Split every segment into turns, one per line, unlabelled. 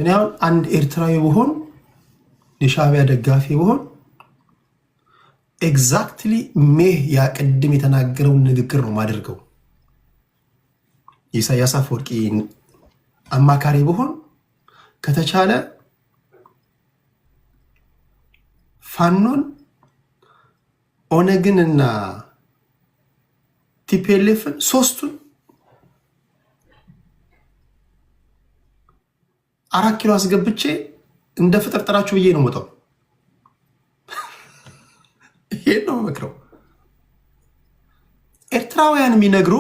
እኔ አሁን አንድ ኤርትራዊ ብሆን የሻዕቢያ ደጋፊ ብሆን ኤግዛክትሊ ሜህ ያቅድም የተናገረውን ንግግር ነው ማደርገው። ኢሳያስ አፈወርቂ አማካሪ ብሆን ከተቻለ ፋኖን ኦነግንና ቲፒኤልኤፍን ሶስቱን 4 ኪሎ አስገብቼ እንደ ፍጥርጥራችሁ ብዬ ነው የምወጣው። ይሄን ነው መክረው። ኤርትራውያን የሚነግሩ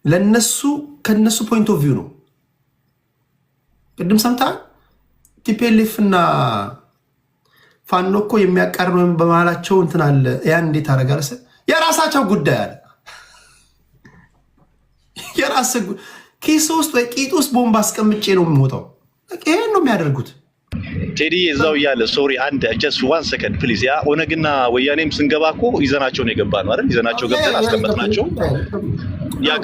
ለነሱ ከነሱ ፖይንት ኦፍ ቪው ነው። ቅድም ሰምታ ቲፒኤልኤፍ እና ፋኖ እኮ የሚያቃርኑ በመሃላቸው እንትን አለ። ያን እንዴት አደረጋለሰ? የራሳቸው ጉዳይ አለ። የራስ ኪስ ውስጥ ወይ ቂጥ ውስጥ ቦምብ አስቀምጬ ነው የምወጣው። ይሄን ነው የሚያደርጉት።
ቴዲ እዛው እያለ ሶሪ አንድ ጀስት 1 ሰከንድ ፕሊዝ። ያ ኦነግና ወያኔም ስንገባ እኮ ይዘናቸው ነው የገባ ነው አይደል? ይዘናቸው ገብተን አስቀመጥናቸው።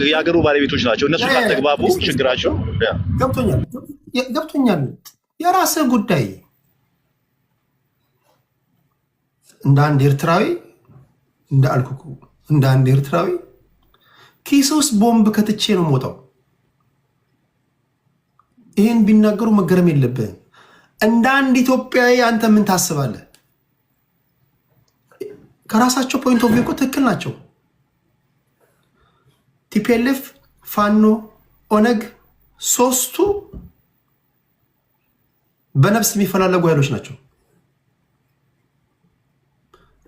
የሀገሩ ባለቤቶች ናቸው። እነሱ ካልተግባቡ ችግራቸው
ገብቶኛል። የራስህ ጉዳይ። እንደ አንድ ኤርትራዊ እንዳልኩ እንደ አንድ ኤርትራዊ ኪስ ውስጥ ቦምብ ከትቼ ነው የምወጣው። ይህን ቢናገሩ መገረም የለብህም። እንደ አንድ ኢትዮጵያዊ አንተ ምን ታስባለህ? ከራሳቸው ፖይንት ኦፍ ቪው እኮ ትክክል ናቸው። ቲፒኤልኤፍ፣ ፋኖ፣ ኦነግ ሶስቱ በነፍስ የሚፈላለጉ ኃይሎች ናቸው።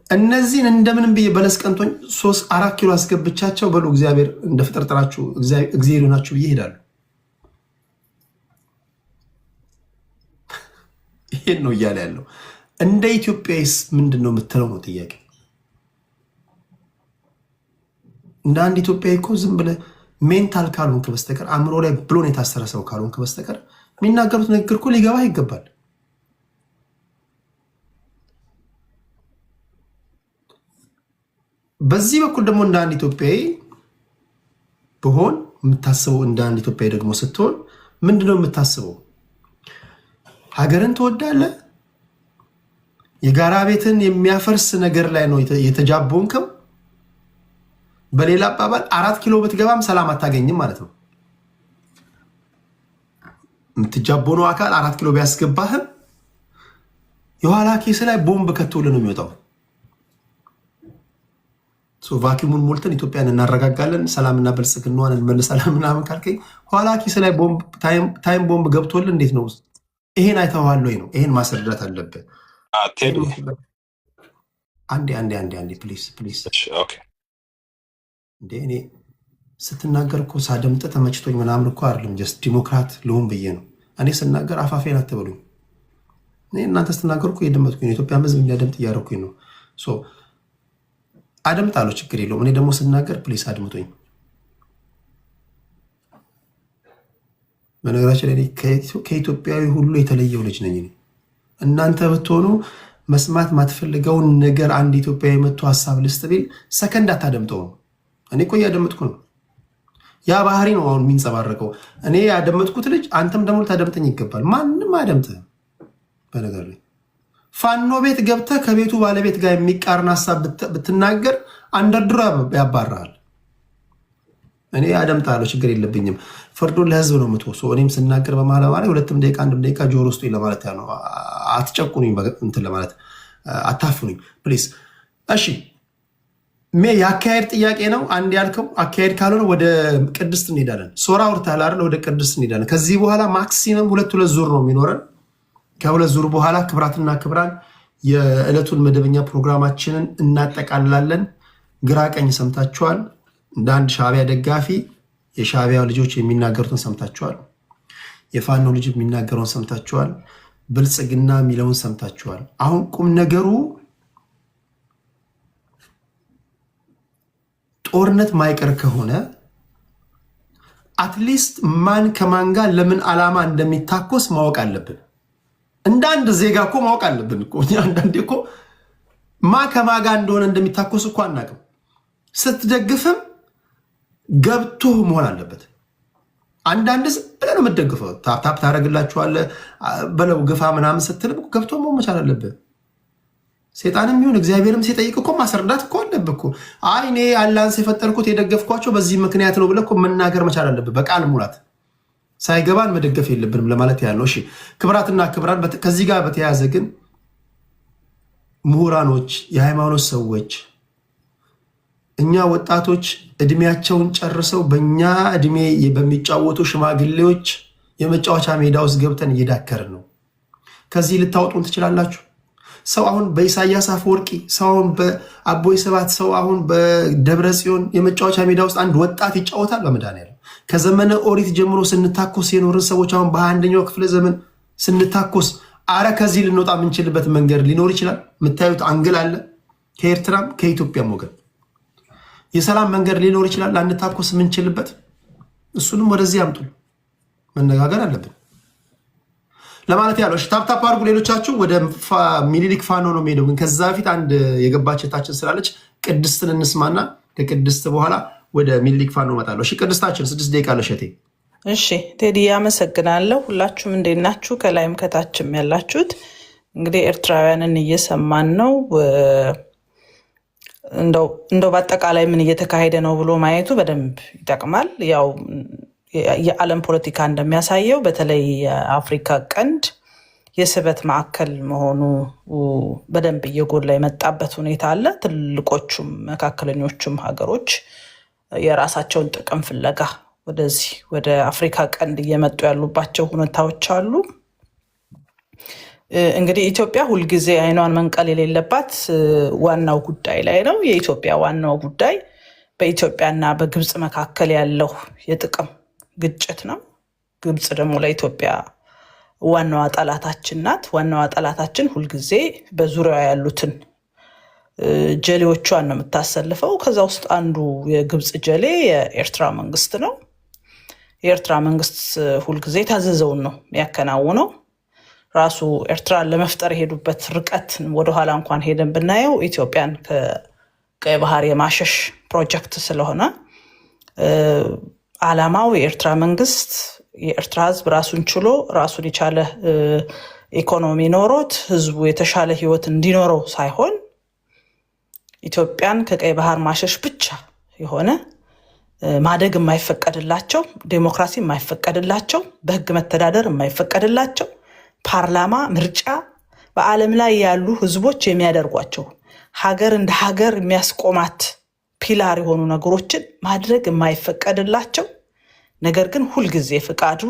እነዚህን እንደምንም ብዬ በለስ ቀንቶኝ 3-4 ኪሎ አስገብቻቸው በሉ እግዚአብሔር እንደ ፍጥርጥራችሁ እግዚአብሔር ይሆናችሁ ብዬ ይሄዳሉ። ይሄን ነው እያለ ያለው። እንደ ኢትዮጵያስ ምንድን ነው የምትለው ነው ጥያቄ። እንደ አንድ ኢትዮጵያዊ እኮ ዝም ብለህ ሜንታል ካልሆንክ በስተቀር አእምሮ ላይ ብሎን የታሰረ ሰው ካልሆንክ በስተቀር የሚናገሩት ንግግር እኮ ሊገባህ ይገባል። በዚህ በኩል ደግሞ እንደ አንድ ኢትዮጵያዊ ብሆን የምታስበው እንደ አንድ ኢትዮጵያዊ ደግሞ ስትሆን ምንድነው የምታስበው? ሀገርን ትወዳለህ? የጋራ ቤትን የሚያፈርስ ነገር ላይ ነው የተጃቦንከው? በሌላ አባባል 4 ኪሎ ብትገባም ሰላም አታገኝም ማለት ነው። የምትጃቦነው አካል 4 ኪሎ ቢያስገባህም የኋላ ኬስ ላይ ቦምብ ከቶልህ ነው የሚወጣው። ቫኪሙን ሞልተን ኢትዮጵያን እናረጋጋለን፣ ሰላምና ብልጽግናዋን እንመልሳለን ምናምን ካልከኝ ኋላ ኪስ ላይ ታይም ቦምብ ገብቶልህ እንዴት ነው? ይሄን አይተዋል ወይ ነው? ይሄን ማስረዳት አለብህ። አንዴ ፕሊዝ። እንዴ እኔ ስትናገር እኮ ሳደምጥ ተመችቶኝ ምናምን እኮ አይደለም፣ ጀስት ዲሞክራት ልሁን ብዬ ነው። እኔ ስናገር አፋፌን አትበሉኝ። እኔ እናንተ ስትናገር እኮ የደመጥኩኝ ነው። ኢትዮጵያ ሕዝብ እንዲያደምጥ እያደረኩኝ ነው። አደምጣለሁ፣ ችግር የለውም። እኔ ደግሞ ስናገር ፕሊስ አድምጦኝ። በነገራችን ላይ ከኢትዮጵያዊ ሁሉ የተለየው ልጅ ነኝ። እናንተ ብትሆኑ መስማት ማትፈልገውን ነገር አንድ ኢትዮጵያዊ መጥቶ ሀሳብ ልስጥ ቢል ሰከንድ አታደምጠውም። እኔ እኮ እያደመጥኩ ነው። ያ ባህሪ ነው አሁን የሚንጸባረቀው። እኔ ያደመጥኩት ልጅ አንተም ደግሞ ልታደምጠኝ ይገባል። ማንም አያደምጥህም። በነገር ላይ ፋኖ ቤት ገብተህ ከቤቱ ባለቤት ጋር የሚቃርን ሀሳብ ብትናገር አንደርድሮ ያባራል። እኔ አደምጣለሁ፣ ችግር የለብኝም። ፍርዱን ለህዝብ ነው የምትወስደው። እኔም ስናገር በመሀል 2 ደቂቃ 1 ደቂቃ ጆሮ ውስጥ ለማለት ነው። አትጨቁኑኝ፣ እንትን ለማለት አታፍኑኝ ፕሊዝ። እሺ የአካሄድ ጥያቄ ነው አንድ ያልከው። አካሄድ ካልሆነ ወደ ቅድስት እንሄዳለን። ሶራ ውርታል አይደል? ወደ ቅድስት እንሄዳለን። ከዚህ በኋላ ማክሲመም 2 ዙር ነው የሚኖረን። ከ2 ዙር በኋላ ክብራትና ክብራን የዕለቱን መደበኛ ፕሮግራማችንን እናጠቃልላለን። ግራ ቀኝ ሰምታችኋል። እንደ አንድ ሻዕቢያ ደጋፊ የሻዕቢያ ልጆች የሚናገሩትን ሰምታችኋል። የፋኖ ልጅ የሚናገረውን ሰምታችኋል። ብልጽግና የሚለውን ሰምታችኋል። አሁን ቁም ነገሩ ጦርነት ማይቀር ከሆነ አትሊስት ማን ከማን ጋር ለምን ዓላማ እንደሚታኮስ ማወቅ አለብን። እንደ አንድ ዜጋ እኮ ማወቅ አለብን እኮ። አንዳንዴ እኮ ማ ከማጋ እንደሆነ እንደሚታኮስ እኮ አናውቅም። ስትደግፍም ገብቶ መሆን አለበት። አንዳንድ ብለህ ነው የምትደግፈው። ታፕ ታደርግላችኋለህ በለው ግፋ ምናምን ስትልም ገብቶ መሆን መቻል አለብህ። ሴጣንም ይሁን እግዚአብሔርም ሲጠይቅ እኮ ማስረዳት እኮ አለብህ እኮ። አይ እኔ አላህን የፈጠርኩት የደገፍኳቸው በዚህ ምክንያት ነው ብለህ እኮ መናገር መቻል አለብህ በቃል ሙላት። ሳይገባን መደገፍ የለብንም ለማለት ያለው። እሺ ክብራትና ክብራን፣ ከዚህ ጋር በተያያዘ ግን ምሁራኖች፣ የሃይማኖት ሰዎች፣ እኛ ወጣቶች እድሜያቸውን ጨርሰው በእኛ እድሜ በሚጫወቱ ሽማግሌዎች የመጫወቻ ሜዳ ውስጥ ገብተን እየዳከርን ነው። ከዚህ ልታወጡን ትችላላችሁ? ሰው አሁን በኢሳያስ አፈወርቂ፣ ሰው አሁን በአቦይ ስብሃት፣ ሰው አሁን በደብረ ጽዮን የመጫወቻ ሜዳ ውስጥ አንድ ወጣት ይጫወታል? በመድኃኒዓለም ከዘመነ ኦሪት ጀምሮ ስንታኮስ የኖርን ሰዎች አሁን በ21ኛው ክፍለ ዘመን ስንታኮስ፣ አረ ከዚህ ልንወጣ የምንችልበት መንገድ ሊኖር ይችላል። የምታዩት አንግል አለ። ከኤርትራም ከኢትዮጵያም ወገን የሰላም መንገድ ሊኖር ይችላል ላንታኮስ የምንችልበት። እሱንም ወደዚህ አምጡ፣ መነጋገር አለብን ለማለት ያለው። ታፕታፕ አድርጉ ሌሎቻችሁ። ወደ ሚኒሊክ ፋኖ ነው የሚሄደው፣ ግን ከዛ በፊት አንድ የገባችታችን ስላለች ቅድስትን እንስማና ከቅድስት በኋላ ወደ ሚኒሊክ ፋኖ እመጣለሁ። እሺ ቅድስታችን 6 ደቂቃ ለሸቴ።
እሺ ቴዲ አመሰግናለሁ። ሁላችሁም እንዴት ናችሁ? ከላይም ከታችም ያላችሁት እንግዲህ ኤርትራውያንን እየሰማን ነው። እንደው በአጠቃላይ ምን እየተካሄደ ነው ብሎ ማየቱ በደንብ ይጠቅማል። ያው የዓለም ፖለቲካ እንደሚያሳየው በተለይ የአፍሪካ ቀንድ የስበት ማዕከል መሆኑ በደንብ እየጎላ የመጣበት ሁኔታ አለ። ትልቆቹም መካከለኞቹም ሀገሮች የራሳቸውን ጥቅም ፍለጋ ወደዚህ ወደ አፍሪካ ቀንድ እየመጡ ያሉባቸው ሁኔታዎች አሉ። እንግዲህ ኢትዮጵያ ሁልጊዜ አይኗን መንቀል የሌለባት ዋናው ጉዳይ ላይ ነው። የኢትዮጵያ ዋናው ጉዳይ በኢትዮጵያና በግብፅ መካከል ያለው የጥቅም ግጭት ነው። ግብፅ ደግሞ ለኢትዮጵያ ዋናዋ ጠላታችን ናት። ዋናዋ ጠላታችን ሁልጊዜ በዙሪያ ያሉትን ጀሌዎቿን ነው የምታሰልፈው። ከዛ ውስጥ አንዱ የግብፅ ጀሌ የኤርትራ መንግስት ነው። የኤርትራ መንግስት ሁልጊዜ ታዘዘውን ነው የሚያከናውነው። ራሱ ኤርትራን ለመፍጠር የሄዱበት ርቀት ወደኋላ እንኳን ሄደን ብናየው ኢትዮጵያን ከቀይ ባህር የማሸሽ ፕሮጀክት ስለሆነ ዓላማው የኤርትራ መንግስት የኤርትራ ህዝብ ራሱን ችሎ ራሱን የቻለ ኢኮኖሚ ኖሮት ህዝቡ የተሻለ ህይወት እንዲኖረው ሳይሆን ኢትዮጵያን ከቀይ ባህር ማሸሽ ብቻ የሆነ ማደግ የማይፈቀድላቸው፣ ዴሞክራሲ የማይፈቀድላቸው፣ በህግ መተዳደር የማይፈቀድላቸው፣ ፓርላማ ምርጫ በዓለም ላይ ያሉ ህዝቦች የሚያደርጓቸው ሀገር እንደ ሀገር የሚያስቆማት ፒላር የሆኑ ነገሮችን ማድረግ የማይፈቀድላቸው፣ ነገር ግን ሁልጊዜ ፍቃዱ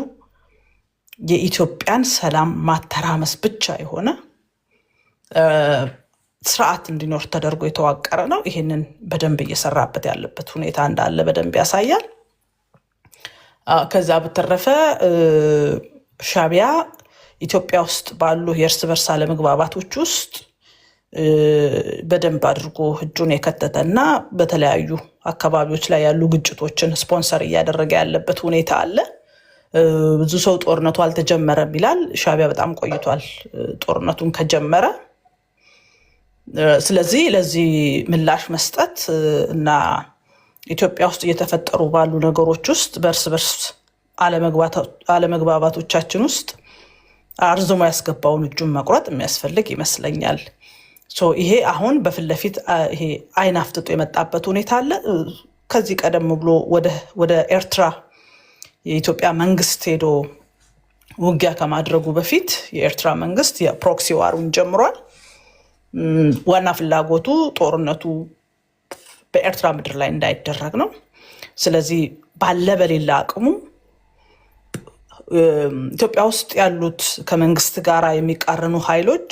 የኢትዮጵያን ሰላም ማተራመስ ብቻ የሆነ ስርዓት እንዲኖር ተደርጎ የተዋቀረ ነው። ይህንን በደንብ እየሰራበት ያለበት ሁኔታ እንዳለ በደንብ ያሳያል። ከዛ በተረፈ ሻዕቢያ ኢትዮጵያ ውስጥ ባሉ የእርስ በርስ አለመግባባቶች ውስጥ በደንብ አድርጎ እጁን የከተተና በተለያዩ አካባቢዎች ላይ ያሉ ግጭቶችን ስፖንሰር እያደረገ ያለበት ሁኔታ አለ። ብዙ ሰው ጦርነቱ አልተጀመረም ይላል። ሻዕቢያ በጣም ቆይቷል ጦርነቱን ከጀመረ። ስለዚህ ለዚህ ምላሽ መስጠት እና ኢትዮጵያ ውስጥ እየተፈጠሩ ባሉ ነገሮች ውስጥ በእርስ በርስ አለመግባባቶቻችን ውስጥ አርዝሞ ያስገባውን እጁን መቁረጥ የሚያስፈልግ ይመስለኛል። ይሄ አሁን በፊት ለፊት ይሄ አይን አፍጥጦ የመጣበት ሁኔታ አለ። ከዚህ ቀደም ብሎ ወደ ኤርትራ የኢትዮጵያ መንግስት ሄዶ ውጊያ ከማድረጉ በፊት የኤርትራ መንግስት የፕሮክሲ ዋሩን ጀምሯል። ዋና ፍላጎቱ ጦርነቱ በኤርትራ ምድር ላይ እንዳይደረግ ነው። ስለዚህ ባለ በሌላ አቅሙ ኢትዮጵያ ውስጥ ያሉት ከመንግስት ጋር የሚቃረኑ ኃይሎች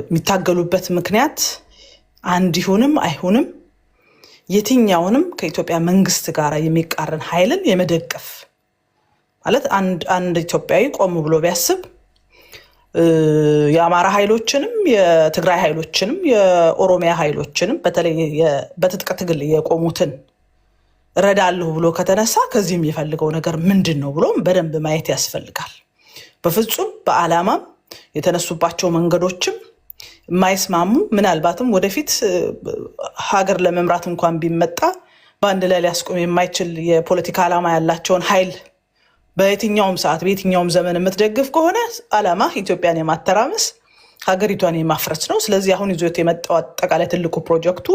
የሚታገሉበት ምክንያት አንድ ይሁንም አይሁንም የትኛውንም ከኢትዮጵያ መንግስት ጋር የሚቃረን ኃይልን የመደገፍ ማለት አንድ ኢትዮጵያዊ ቆም ብሎ ቢያስብ የአማራ ኃይሎችንም የትግራይ ኃይሎችንም የኦሮሚያ ኃይሎችንም በተለይ በትጥቅ ትግል የቆሙትን እረዳለሁ ብሎ ከተነሳ ከዚህ የሚፈልገው ነገር ምንድን ነው ብሎ በደንብ ማየት ያስፈልጋል። በፍጹም በዓላማም የተነሱባቸው መንገዶችም የማይስማሙ ምናልባትም ወደፊት ሀገር ለመምራት እንኳን ቢመጣ በአንድ ላይ ሊያስቆም የማይችል የፖለቲካ ዓላማ ያላቸውን ኃይል በየትኛውም ሰዓት በየትኛውም ዘመን የምትደግፍ ከሆነ ዓላማ ኢትዮጵያን የማተራመስ ሀገሪቷን የማፍረስ ነው። ስለዚህ አሁን ይዞት የመጣው አጠቃላይ ትልቁ ፕሮጀክቱ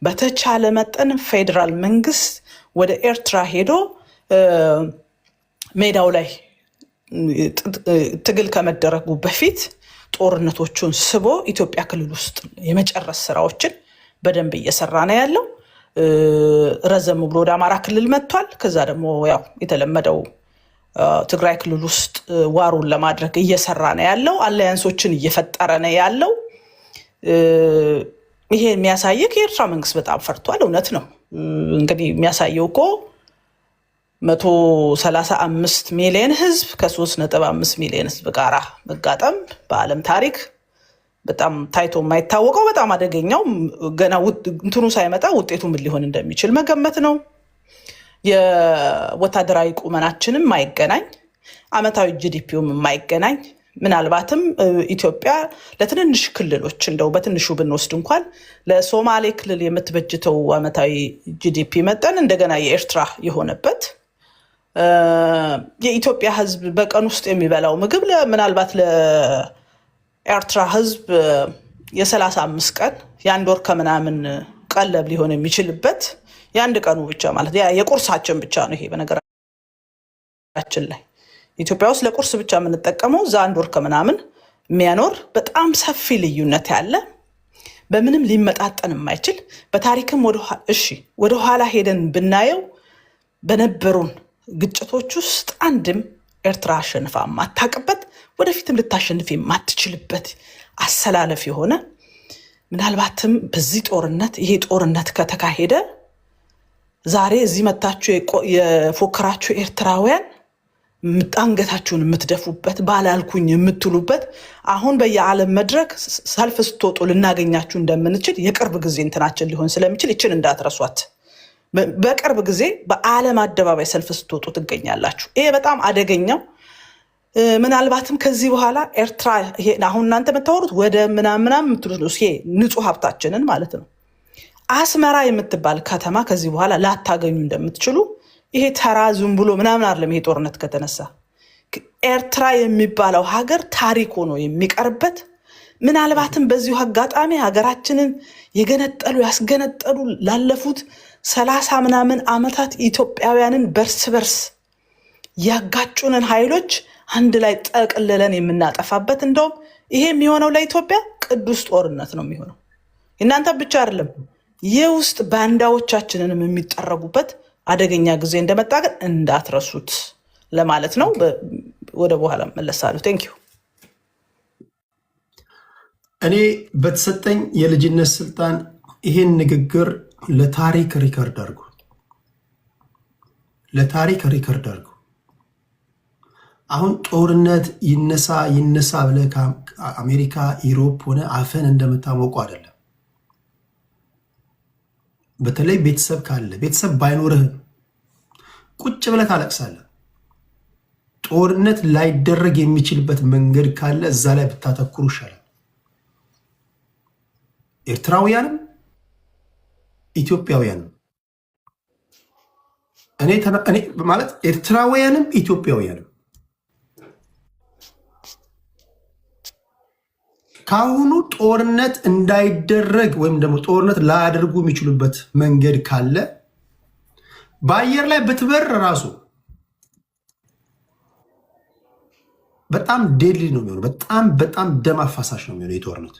በተቻለ መጠን ፌዴራል መንግስት ወደ ኤርትራ ሄዶ ሜዳው ላይ ትግል ከመደረጉ በፊት ጦርነቶቹን ስቦ ኢትዮጵያ ክልል ውስጥ የመጨረስ ስራዎችን በደንብ እየሰራ ነው ያለው። ረዘም ብሎ ወደ አማራ ክልል መጥቷል። ከዛ ደግሞ ያው የተለመደው ትግራይ ክልል ውስጥ ዋሩን ለማድረግ እየሰራ ነው ያለው። አላያንሶችን እየፈጠረ ነው ያለው። ይሄ የሚያሳየው የኤርትራ መንግስት በጣም ፈርቷል። እውነት ነው። እንግዲህ የሚያሳየው እኮ 135 ሚሊዮን ህዝብ ከ3.5 ሚሊዮን ህዝብ ጋር መጋጠም በዓለም ታሪክ በጣም ታይቶ የማይታወቀው በጣም አደገኛው ገና እንትኑ ሳይመጣ ውጤቱ ምን ሊሆን እንደሚችል መገመት ነው። የወታደራዊ ቁመናችንም የማይገናኝ አመታዊ ጂዲፒውም የማይገናኝ ምናልባትም ኢትዮጵያ ለትንንሽ ክልሎች እንደው በትንሹ ብንወስድ እንኳን ለሶማሌ ክልል የምትበጅተው አመታዊ ጂዲፒ መጠን እንደገና የኤርትራ የሆነበት የኢትዮጵያ ህዝብ በቀን ውስጥ የሚበላው ምግብ ምናልባት ለኤርትራ ህዝብ የ35 ቀን የአንድ ወር ከምናምን ቀለብ ሊሆን የሚችልበት የአንድ ቀኑ ብቻ ማለት የቁርሳችን ብቻ ነው። ይሄ በነገራችን ላይ ኢትዮጵያ ውስጥ ለቁርስ ብቻ የምንጠቀመው እዛ አንድ ወር ከምናምን የሚያኖር በጣም ሰፊ ልዩነት ያለ በምንም ሊመጣጠን የማይችል በታሪክም ወደ ኋላ ሄደን ብናየው በነበሩን ግጭቶች ውስጥ አንድም ኤርትራ አሸንፋ የማታውቅበት ወደፊትም ልታሸንፍ የማትችልበት አሰላለፍ የሆነ ምናልባትም በዚህ ጦርነት ይሄ ጦርነት ከተካሄደ ዛሬ እዚህ መታችሁ የፎከራችሁ ኤርትራውያን አንገታችሁን የምትደፉበት ባላልኩኝ የምትሉበት አሁን በየዓለም መድረክ ሰልፍ ስትወጡ ልናገኛችሁ እንደምንችል የቅርብ ጊዜ እንትናችን ሊሆን ስለሚችል ይችን እንዳትረሷት። በቅርብ ጊዜ በዓለም አደባባይ ሰልፍ ስትወጡ ትገኛላችሁ። ይሄ በጣም አደገኛው ምናልባትም ከዚህ በኋላ ኤርትራ አሁን እናንተ የምታወሩት ወደ ምናምን የምትሉት ነው። ይሄ ንጹህ ሀብታችንን ማለት ነው። አስመራ የምትባል ከተማ ከዚህ በኋላ ላታገኙ እንደምትችሉ ይሄ ተራ ዝም ብሎ ምናምን አይደለም። ይሄ ጦርነት ከተነሳ ኤርትራ የሚባለው ሀገር ታሪክ ሆኖ የሚቀርበት ምናልባትም በዚሁ አጋጣሚ ሀገራችንን የገነጠሉ ያስገነጠሉ ላለፉት 30 ምናምን ዓመታት ኢትዮጵያውያንን በርስ በርስ ያጋጩንን ኃይሎች አንድ ላይ ጠቅልለን የምናጠፋበት እንደውም ይሄ የሚሆነው ለኢትዮጵያ ቅዱስ ጦርነት ነው የሚሆነው። እናንተ ብቻ አይደለም የውስጥ ባንዳዎቻችንንም የሚጠረጉበት አደገኛ ጊዜ እንደመጣ ግን እንዳትረሱት ለማለት ነው። ወደ በኋላ መለሳለሁ። ቴንክ ዩ።
እኔ በተሰጠኝ የልጅነት ስልጣን ይሄን ንግግር ለታሪክ ሪከርድ አድርጉ፣ ለታሪክ ሪከርድ አድርጉ። አሁን ጦርነት ይነሳ ብለህ ከአሜሪካ ኢሮፕ ሆነ አፈን እንደምታሞቁ አይደለም። በተለይ ቤተሰብ ካለ ቤተሰብ ባይኖርህም ቁጭ ብለህ ታለቅሳለህ። ጦርነት ላይደረግ የሚችልበት መንገድ ካለ እዛ ላይ ብታተኩሩ ይሻላል። ኤርትራውያንም ኢትዮጵያውያንም እኔ ማለት ኤርትራውያንም ኢትዮጵያውያንም ካሁኑ ጦርነት እንዳይደረግ ወይም ደግሞ ጦርነት ላያደርጉ የሚችሉበት መንገድ ካለ በአየር ላይ ብትበር ራሱ በጣም ዴድሊ ነው የሚሆነው። በጣም ደም አፋሳሽ ነው የሚሆነው የጦርነት።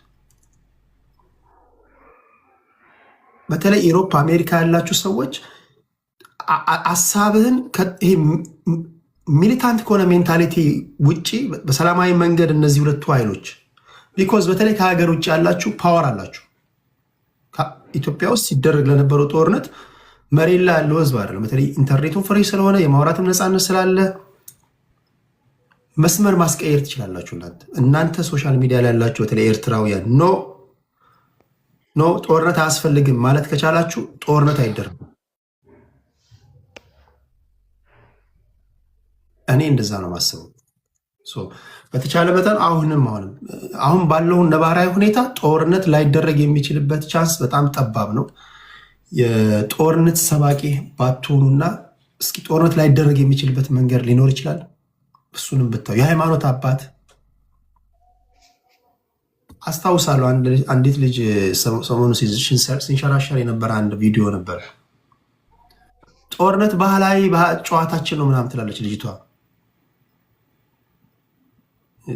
በተለይ ኢሮፓ አሜሪካ ያላችሁ ሰዎች ሀሳብህን ሚሊታንት ከሆነ ሜንታሊቲ ውጭ በሰላማዊ መንገድ እነዚህ ሁለቱ ኃይሎች ቢኮዝ በተለይ ከሀገር ውጭ ያላችሁ ፓወር አላችሁ። ኢትዮጵያ ውስጥ ሲደረግ ለነበረው ጦርነት መሬት ላይ ያለው ህዝብ አይደለም። በተለይ ኢንተርኔቱን ፍሪ ስለሆነ የማውራትም ነፃነት ስላለ መስመር ማስቀየር ትችላላችሁ። እናንተ ሶሻል ሚዲያ ላይ ያላችሁ በተለይ ኤርትራውያን ኖ ጦርነት አያስፈልግም ማለት ከቻላችሁ ጦርነት አይደረግም። እኔ እንደዛ ነው ማስበው። በተቻለ መጠን አሁን ባለው ነባራዊ ሁኔታ ጦርነት ላይደረግ የሚችልበት ቻንስ በጣም ጠባብ ነው። የጦርነት ሰባቂ ባትሆኑና እስኪ ጦርነት ላይደረግ የሚችልበት መንገድ ሊኖር ይችላል። እሱንም ብታው የሃይማኖት አባት አስታውሳለሁ። አንዲት ልጅ ሰሞኑ ሲንሸራሸር የነበረ አንድ ቪዲዮ ነበር። ጦርነት ባህላዊ ጨዋታችን ነው ምናምን ትላለች ልጅቷ።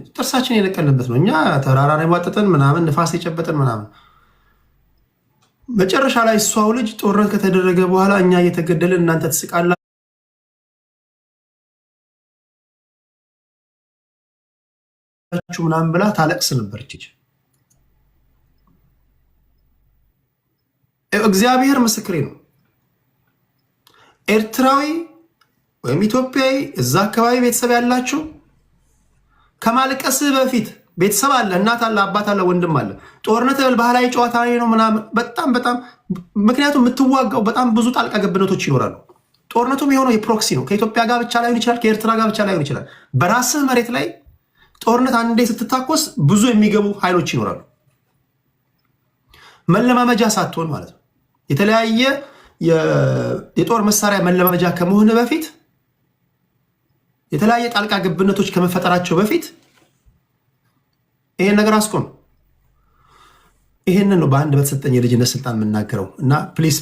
ጥርሳችን የነቀልንበት ነው። እኛ ተራራ ላይ ዋጠጠን ምናምን ንፋስ የጨበጠን ምናምን። መጨረሻ ላይ እሷው ልጅ ጦርነት ከተደረገ በኋላ እኛ እየተገደልን እናንተ ትስቃላችሁ ምናምን ብላ ታለቅስ ነበር። እግዚአብሔር ምስክሬ ነው። ኤርትራዊ ወይም ኢትዮጵያዊ እዛ አካባቢ ቤተሰብ ያላችሁ ከማልቀስ በፊት ቤተሰብ አለ፣ እናት አለ፣ አባት አለ፣ ወንድም አለ። ጦርነት ባህላዊ ጨዋታ ነው ምናምን በጣም ምክንያቱም የምትዋጋው በጣም ብዙ ጣልቃ ገብነቶች ይኖራሉ። ጦርነቱም የሆነው የፕሮክሲ ነው። ከኢትዮጵያ ጋር ብቻ ላይሆን ይችላል፣ ከኤርትራ ጋር ብቻ ላይሆን ይችላል። በራስህ መሬት ላይ ጦርነት አንዴ ስትታኮስ ብዙ የሚገቡ ኃይሎች ይኖራሉ። መለማመጃ ሳትሆን ማለት ነው። የተለያየ የጦር መሳሪያ መለማመጃ ከመሆን በፊት የተለያየ ጣልቃ ገብነቶች ከመፈጠራቸው በፊት ይሄን ነገር አስቆም። ይሄንን ነው በአንድ በተሰጠኝ የልጅነት ስልጣን የምናገረው እና ፕሊስ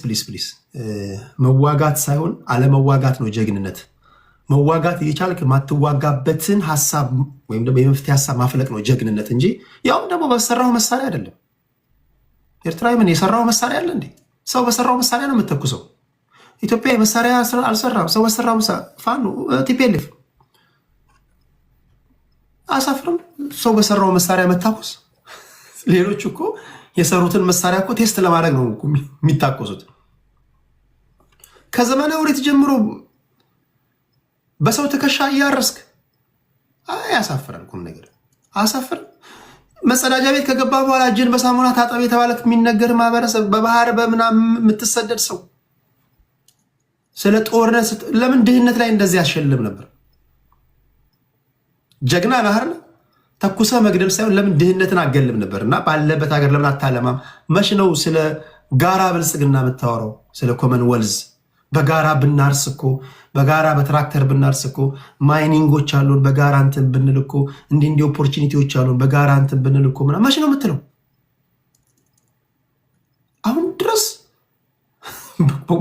መዋጋት ሳይሆን አለመዋጋት ነው ጀግንነት። መዋጋት እየቻልክ ማትዋጋበትን ሀሳብ ወይም ደግሞ የመፍትሄ ሀሳብ ማፍለቅ ነው ጀግንነት እንጂ ያውም ደግሞ በሰራው መሳሪያ አይደለም። ኤርትራዊ ምን የሰራው መሳሪያ አለ እንዴ? ሰው በሰራው መሳሪያ ነው የምትተኩሰው። ኢትዮጵያ መሳሪያ አልሰራም። ሰው በሰራው ፋኖ ቲፒኤልኤፍ አሳፍርም። ሰው በሰራው መሳሪያ መታኮስ። ሌሎች እኮ የሰሩትን መሳሪያ እኮ ቴስት ለማድረግ ነው የሚታኮሱት። ከዘመነ ወሬት ጀምሮ በሰው ትከሻ እያረስክ ያሳፍራል። ቁም ነገር አሳፍር። መጸዳጃ ቤት ከገባ በኋላ እጅን በሳሙና ታጠብ የተባለ የሚነገር ማህበረሰብ፣ በባህር በምናምን የምትሰደድ ሰው ስለ ጦርነት ለምን ድህነት ላይ እንደዚህ ያሸልም ነበር? ጀግና ነህ አይደል? ተኩሰ መግደል ሳይሆን ለምን ድህነትን አገልም ነበር? እና ባለበት ሀገር ለምን አታለማም? መች ነው ስለ ጋራ ብልጽግና የምታወራው? ስለ ኮመን ወልዝ በጋራ ብናርስ እኮ በጋራ በትራክተር ብናርስ እኮ ማይኒንጎች አሉን፣ በጋራ እንትን ብንል እኮ እንዲህ ኦፖርቹኒቲዎች አሉን፣ በጋራ እንትን ብንል እኮ ምናምን መች ነው የምትለው? አሁን ድረስ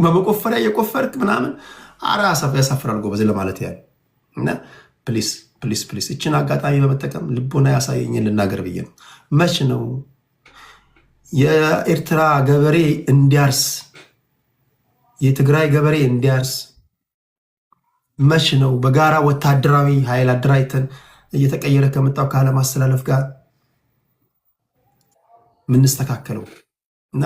በመቆፈሪያ እየቆፈርክ ምናምን አራ ያሳፍራል ጎበዝ ለማለት ያህል እና ፕሊስ እችን አጋጣሚ በመጠቀም ልቦና ያሳየኝን ልናገር ብዬ ነው። መች ነው የኤርትራ ገበሬ እንዲያርስ የትግራይ ገበሬ እንዲያርስ? መች ነው በጋራ ወታደራዊ ኃይል አደራጅተን እየተቀየረ ከመጣው ከዓለም አስተላለፍ ጋር ምንስተካከለው? እና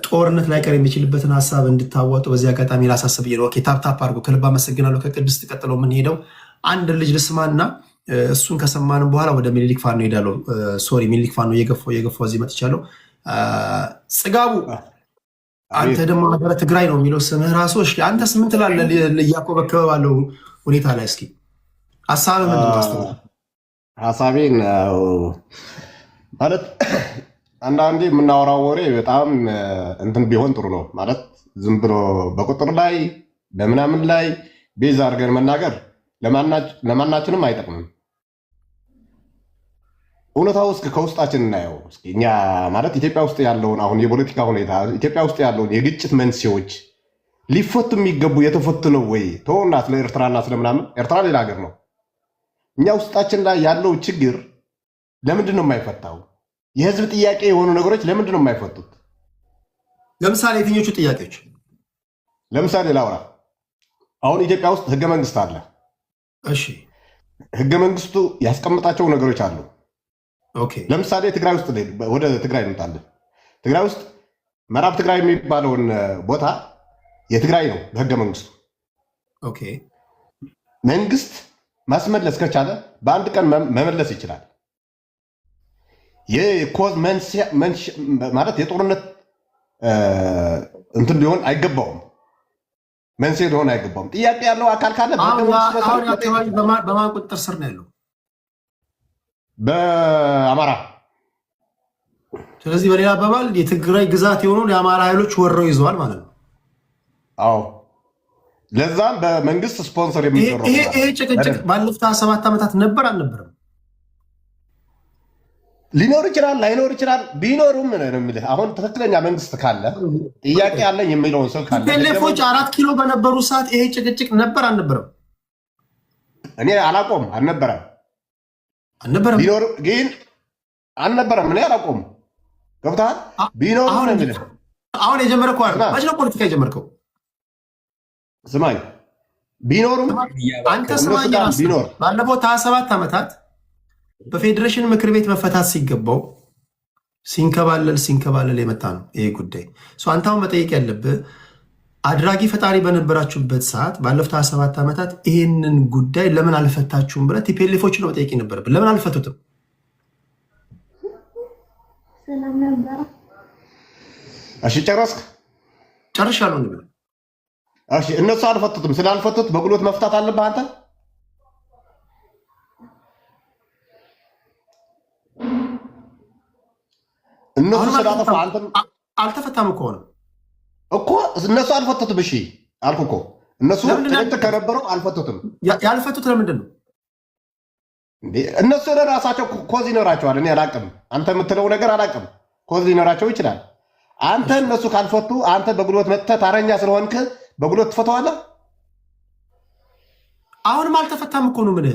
ጦርነት ላይ ቀር የሚችልበትን ሀሳብ እንድታወጡ በዚህ አጋጣሚ ላሳስብ ብዬ ነው። ታፕታፕ አድርጎ ከልብ አመሰግናለሁ። ከቅድስት ቀጥለው የምንሄደው አንድ ልጅ ልስማና እሱን ከሰማንም በኋላ ወደ ሚኒሊክ ፋኖ ሄዳለሁ። ሶሪ ሚኒሊክ ፋኖ እየገፋው እዚህ መጥቻለሁ። ጽጋቡ አንተ ደግሞ ሀገረ ትግራይ ነው የሚለው ስምህ ራሱ። እሺ አንተስ ምን ትላለህ? እያኮበከበ ባለው ሁኔታ ላይ እስኪ ሀሳብ ምንድን ነው?
ሀሳቤን ማለት አንዳንዴ የምናወራው ወሬ በጣም እንትን ቢሆን ጥሩ ነው። ማለት ዝም ብሎ በቁጥር ላይ በምናምን ላይ ቤዝ አድርገን መናገር ለማናችንም አይጠቅምም። እውነታው እስኪ ከውስጣችን እናየው። እስኪ እኛ ማለት ኢትዮጵያ ውስጥ ያለውን አሁን የፖለቲካ ሁኔታ ኢትዮጵያ ውስጥ ያለውን የግጭት መንስኤዎች ሊፈቱ የሚገቡ የተፈቱ ነው ወይ? ተወና ስለ ኤርትራና ስለምናምን ኤርትራ ሌላ ሀገር ነው። እኛ ውስጣችን ላይ ያለው ችግር ለምንድን ነው የማይፈታው? የህዝብ ጥያቄ የሆኑ ነገሮች ለምንድን ነው የማይፈቱት?
ለምሳሌ የትኞቹ ጥያቄዎች?
ለምሳሌ ላውራ። አሁን ኢትዮጵያ ውስጥ ህገ መንግስት አለ።
እሺ
ህገ መንግስቱ ያስቀምጣቸው ነገሮች አሉ። ለምሳሌ ትግራይ ውስጥ ወደ ትግራይ እንምጣለን። ትግራይ ውስጥ ምዕራብ ትግራይ የሚባለውን ቦታ የትግራይ ነው በህገ መንግስቱ። መንግስት ማስመለስ ከቻለ በአንድ ቀን መመለስ ይችላል። የኮዝ ማለት የጦርነት እንትን ሊሆን አይገባውም፣ መንስኤ ሊሆን አይገባውም። ጥያቄ ያለው አካል ካለ
በማን ቁጥጥር ስር ነው ያለው?
በአማራ።
ስለዚህ በሌላ አባባል የትግራይ ግዛት የሆኑ የአማራ ኃይሎች ወረው ይዘዋል ማለት ነው።
አዎ ለዛም በመንግስት ስፖንሰር የሚሰራው
ይሄ ጭቅጭቅ ባለፉት 27 ዓመታት ነበር አልነበረም?
ሊኖር ይችላል ላይኖር ይችላል። ቢኖርም ምንምልህ አሁን ትክክለኛ መንግስት ካለ ጥያቄ ያለኝ የሚለውን ሰው ካለ
ቴሌፎች 4 ኪሎ በነበሩ ሰዓት ይሄ ጭቅጭቅ ነበር አልነበረም?
እኔ አላቆም አልነበረም ቢኖር ግን አልነበረም። እኔ አላቆም ገብተሃል። ቢኖር
አሁን የጀመረው መች ነው ፖለቲካ የጀመርከው?
ስማኝ ቢኖሩም
አንተ ስማኝ ቢኖር ባለፈው 27 ዓመታት በፌዴሬሽን ምክር ቤት መፈታት ሲገባው ሲንከባለል የመጣ ነው ይሄ ጉዳይ። አንተ አሁን መጠየቅ ያለብህ አድራጊ ፈጣሪ በነበራችሁበት ሰዓት ባለፉት 27 ዓመታት ይህንን ጉዳይ ለምን አልፈታችሁም ብለህ ቲፒኤልኤፎችን ነው መጠየቅ የነበረብህ። ለምን አልፈቱትም?
እሺ ጨረስክ?
ጨርሻለሁ እንበል።
እሺ እነሱ አልፈቱትም። ስላልፈቱት በጉልበት መፍታት አለብህ አንተ። እነሱ ስላጠፋ አንተ
አልተፈታም እኮ ነው
እኮ እነሱ አልፈቱትም። እሺ አልኩ እኮ እነሱ ጭቅጭቅ ከነበረው አልፈቱትም።
ያልፈቱት ለምንድን ነው
እንዴ? እነሱ ለራሳቸው ኮዝ ይኖራቸዋል። እኔ አላቅም። አንተ የምትለው ነገር አላቅም። ኮዝ ሊኖራቸው ይችላል። አንተ እነሱ ካልፈቱ አንተ በጉልበት መጥተህ ታረኛ ስለሆንክ በጉልበት ትፈተዋለህ።
አሁንም አልተፈታም እኮ ነው የምልህ።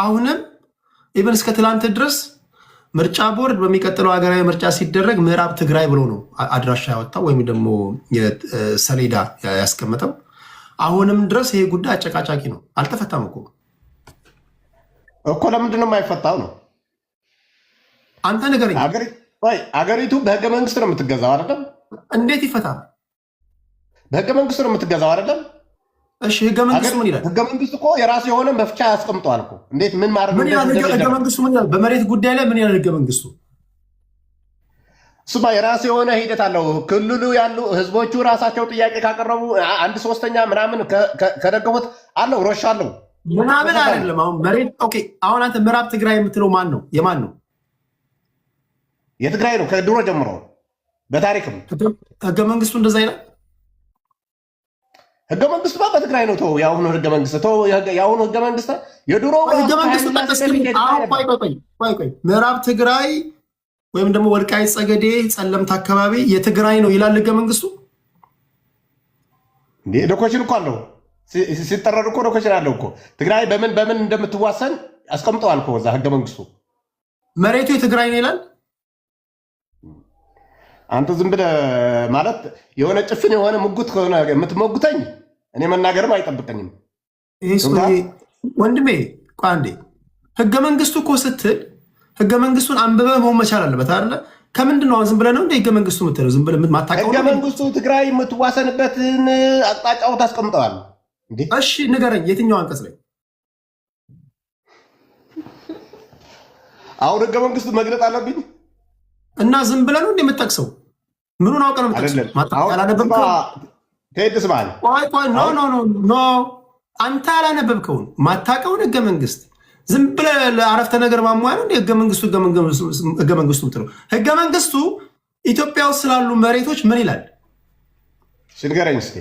አሁንም ኢቨን እስከ ትላንት ድረስ ምርጫ ቦርድ በሚቀጥለው ሀገራዊ ምርጫ ሲደረግ ምዕራብ ትግራይ ብሎ ነው አድራሻ ያወጣው ወይም ደግሞ ሰሌዳ ያስቀመጠው። አሁንም ድረስ ይሄ ጉዳይ አጨቃጫቂ ነው። አልተፈታም እኮ
ለምንድን ነው የማይፈታው ነው?
አንተ ንገረኝ።
አገሪቱ በህገ መንግስት ነው የምትገዛው አይደለም?
እንዴት ይፈታል?
በህገ መንግስት ነው የምትገዛው አይደለም?
እሺ ህገ መንግስቱ ምን ይላል?
ህገ መንግስቱ እኮ የራሱ የሆነ መፍቻ ያስቀምጠዋል እኮ። እንዴት ምን ማድረግ
ምን ይላል ህገ መንግስቱ? ምን ይላል በመሬት ጉዳይ ላይ ምን ይላል ህገ መንግስቱ?
እሱማ የራሱ የሆነ ሂደት አለው። ክልሉ ያሉ ህዝቦቹ ራሳቸው ጥያቄ ካቀረቡ 1/3 ምናምን ከደገፉት አለው ሮሻ አለው
ምናምን አይደለም። አሁን መሬት ኦኬ። አሁን አንተ ምዕራብ ትግራይ የምትለው ማን ነው? የማን ነው?
የትግራይ ነው ከድሮ ጀምሮ በታሪክም
ህገ መንግስቱ እንደዛ ይላል።
ህገ መንግስቱ በትግራይ ነው። ተው የአሁኑ ህገ መንግስት ተው። የአሁኑ ህገ መንግስት የድሮ
ህገ መንግስቱ ቆይ ምዕራብ ትግራይ ወይም ደግሞ ወልቃይት ጠገዴ፣ ጸለምት አካባቢ የትግራይ ነው ይላል ህገ መንግስቱ።
እንዴ ዶኮሽን እኮ አለው ሲጠረር እኮ ዶኮሽን አለው እኮ። ትግራይ በምን እንደምትዋሰን አስቀምጠዋል እኮ እዛ ህገ መንግስቱ።
መሬቱ የትግራይ ነው ይላል።
አንተ ዝም ብለህ ማለት የሆነ ጭፍን የሆነ ሙጉት ከሆነ የምትሞጉተኝ እኔ መናገርም አይጠብቀኝም።
ወንድሜ ቆይ አንዴ፣ ህገ መንግስቱ እኮ ስትል ህገ መንግስቱን አንብበህ መሆን መቻል አለበት አይደለ? ከምንድን ነው ዝም ብለህ ነው እንደ ህገ መንግስቱ የምትለው? ዝም ብለህ ማታውቀው
ህገ መንግስቱ ትግራይ የምትዋሰንበትን አቅጣጫው ታስቀምጠዋል።
እሺ ንገረኝ፣ የትኛው አንቀጽ ላይ?
አሁን ህገ መንግስቱ መግለጥ አለብኝ
እና ዝም ብለህ ነው እንደምትጠቅሰው? ምኑን አውቀህ ነው የምትጠቅሰው? ኖ አንተ አላነበብከውን ማታውቀውን ህገ መንግስት ዝም ብለህ ለአረፍተ ነገር ማሟያ ነው እንደ ህገ መንግስቱ ምትለው? ህገ መንግስቱ ኢትዮጵያ ውስጥ ስላሉ መሬቶች ምን ይላል?
ንገረኝ እስኪ።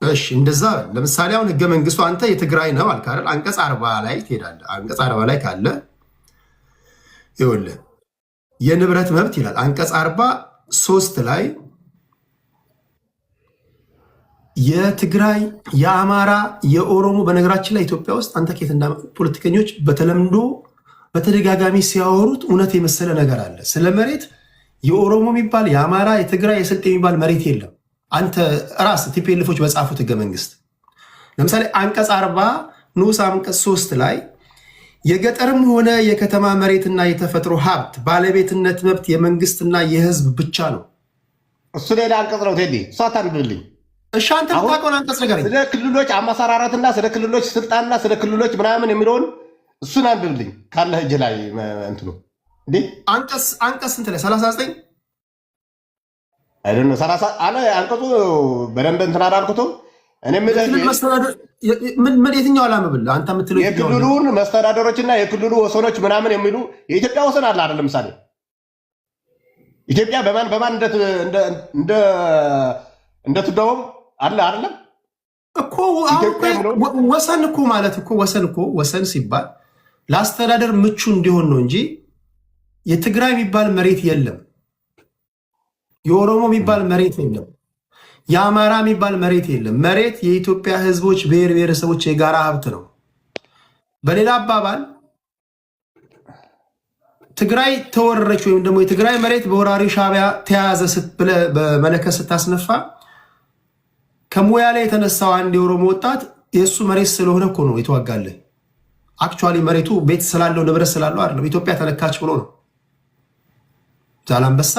እሺ እንደዛ ለምሳሌ አሁን ህገ መንግስቱ አንተ የትግራይ ነው አልክ አይደል? አንቀጽ 40 ላይ ትሄዳለህ። አንቀጽ 40 ላይ ካለ ይኸውልህ የንብረት መብት ይላል። አንቀጽ 43 ላይ የትግራይ፣ የአማራ፣ የኦሮሞ በነገራችን ላይ ኢትዮጵያ ውስጥ አንተ ኬት እንዳ ፖለቲከኞች በተለምዶ በተደጋጋሚ ሲያወሩት እውነት የመሰለ ነገር አለ። ስለ መሬት የኦሮሞ የሚባል የአማራ፣ የትግራይ፣ የስልጤ የሚባል መሬት የለም። አንተ ራስ ቲፒኤልኤፎች በጻፉት ህገ መንግስት ለምሳሌ አንቀጽ 40 ንዑስ አንቀጽ 3 ላይ የገጠርም ሆነ የከተማ መሬትና የተፈጥሮ ሀብት ባለቤትነት መብት የመንግስትና የህዝብ ብቻ ነው።
እሱ ሌላ አንቀጽ ነው ቴዲ፣ እሷ ታንብልኝ።
እሺ አንተ የምታውቀውን አንቀጽ ንገረኝ።
ስለ ክልሎች አመሰራረትና ስለ ክልሎች ስልጣንና ስለ ክልሎች ምናምን የሚለውን እሱን አንብብልኝ ካለ እጅ ላይ እንትኑ እንዴ
አንቀጽ ስንት ላይ 39
አይደለም 30 አለ አንቀጹ። በደንብ እንትን አላልኩትም እኔ
ምን የትኛው አላምብልህ አንተ የምትለው
የክልሉን መስተዳደሮችና የክልሉ ወሰኖች ምናምን የሚሉ የኢትዮጵያ ወሰን አለ አይደል? ለምሳሌ ኢትዮጵያ በማን እንደትደውም አለ አይደለም
እኮ ወሰን እኮ ማለት እኮ ወሰን ሲባል ለአስተዳደር ምቹ እንዲሆን ነው እንጂ የትግራይ የሚባል መሬት የለም። የኦሮሞ የሚባል መሬት የለም። የአማራ የሚባል መሬት የለም። መሬት የኢትዮጵያ ሕዝቦች ብሔር ብሔረሰቦች የጋራ ሀብት ነው። በሌላ አባባል ትግራይ ተወረረች ወይም ደግሞ የትግራይ መሬት በወራሪ ሻዕቢያ ተያዘ ብለህ በመለከት ስታስነፋ ከሙያ ላይ የተነሳው አንድ የኦሮሞ ወጣት የእሱ መሬት ስለሆነ እኮ ነው የተዋጋልህ። አክቹዋሊ መሬቱ ቤት ስላለው ንብረት ስላለው አይደለም። ኢትዮጵያ ተነካች ብሎ ነው። ዛላምበሳ፣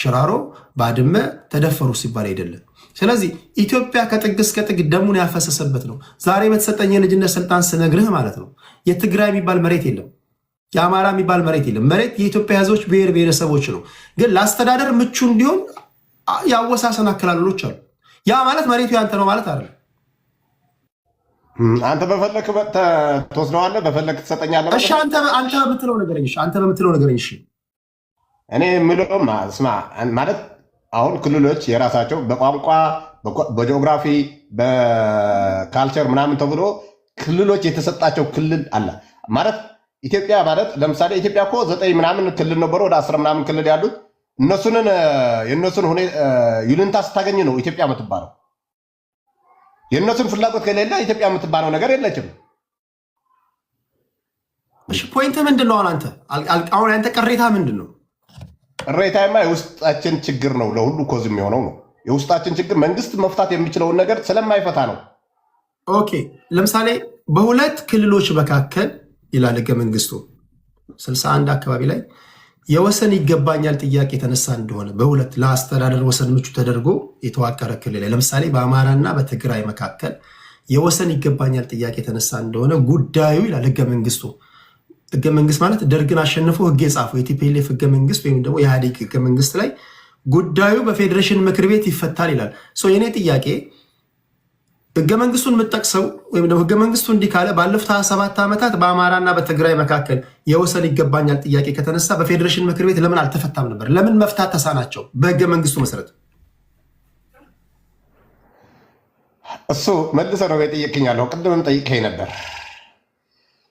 ሽራሮ፣ ባድመ ተደፈሩ ሲባል አይደለም። ስለዚህ ኢትዮጵያ ከጥግ እስከ ጥግ ደሙን ያፈሰሰበት ነው። ዛሬ በተሰጠኝ የልጅነት ስልጣን ስነግርህ ማለት ነው የትግራይ የሚባል መሬት የለም። የአማራ የሚባል መሬት የለም። መሬት የኢትዮጵያ ሕዝቦች ብሔር ብሔረሰቦች ነው። ግን ለአስተዳደር ምቹ እንዲሆን የአወሳሰን አከላለሎች አሉ። ያ ማለት መሬቱ ያንተ ነው ማለት አይደለም።
አንተ በፈለክ ትወስደዋለህ፣ በፈለክ ትሰጠኛለህ።
እሺ አንተ በምትለው ነገረኝ። እሺ
እኔ የምለው ስማ ማለት አሁን ክልሎች የራሳቸው በቋንቋ በጂኦግራፊ በካልቸር ምናምን ተብሎ ክልሎች የተሰጣቸው ክልል አለ ማለት ኢትዮጵያ ማለት ለምሳሌ ኢትዮጵያ እኮ 9 ምናምን ክልል ነበሩ ወደ 10 ምናምን ክልል ያሉት የእነሱን ይሉንታ ስታገኝ ነው ኢትዮጵያ የምትባለው። የእነሱን ፍላጎት ከሌለ ኢትዮጵያ የምትባለው ነገር የለችም።
እሺ ፖይንት ምንድን ነው? አሁን አንተ ቅሬታ ምንድን ነው?
ቅሬታማ የውስጣችን ችግር ነው። ለሁሉ ኮዝ የሚሆነው ነው የውስጣችን ችግር። መንግስት መፍታት የሚችለውን ነገር ስለማይፈታ ነው።
ኦኬ ለምሳሌ በሁለት ክልሎች መካከል ይላል ህገ መንግስቱ 61 አካባቢ ላይ የወሰን ይገባኛል ጥያቄ የተነሳ እንደሆነ በሁለት ለአስተዳደር ወሰን ምቹ ተደርጎ የተዋቀረ ክልል ላይ ለምሳሌ በአማራና በትግራይ መካከል የወሰን ይገባኛል ጥያቄ የተነሳ እንደሆነ ጉዳዩ ይላል ህገ መንግስቱ። ህገ መንግስት ማለት ደርግን አሸንፎ ህግ የጻፈው የቲፒኤልኤፍ ህገ መንግስት ወይም ደግሞ የኢህአዴግ ህገ መንግስት ላይ ጉዳዩ በፌዴሬሽን ምክር ቤት ይፈታል ይላል። የኔ ጥያቄ ህገ መንግስቱን የምጠቅሰው ወይም ደግሞ ህገ መንግስቱ እንዲህ ካለ ባለፉት 27 ዓመታት በአማራና በትግራይ መካከል የወሰን ይገባኛል ጥያቄ ከተነሳ በፌዴሬሽን ምክር ቤት ለምን አልተፈታም ነበር? ለምን መፍታት ተሳናቸው? በህገ መንግስቱ መሰረት
እሱ መልሰ ነው የጠየቅኛለሁ። ቅድምም ጠይቀኝ ነበር።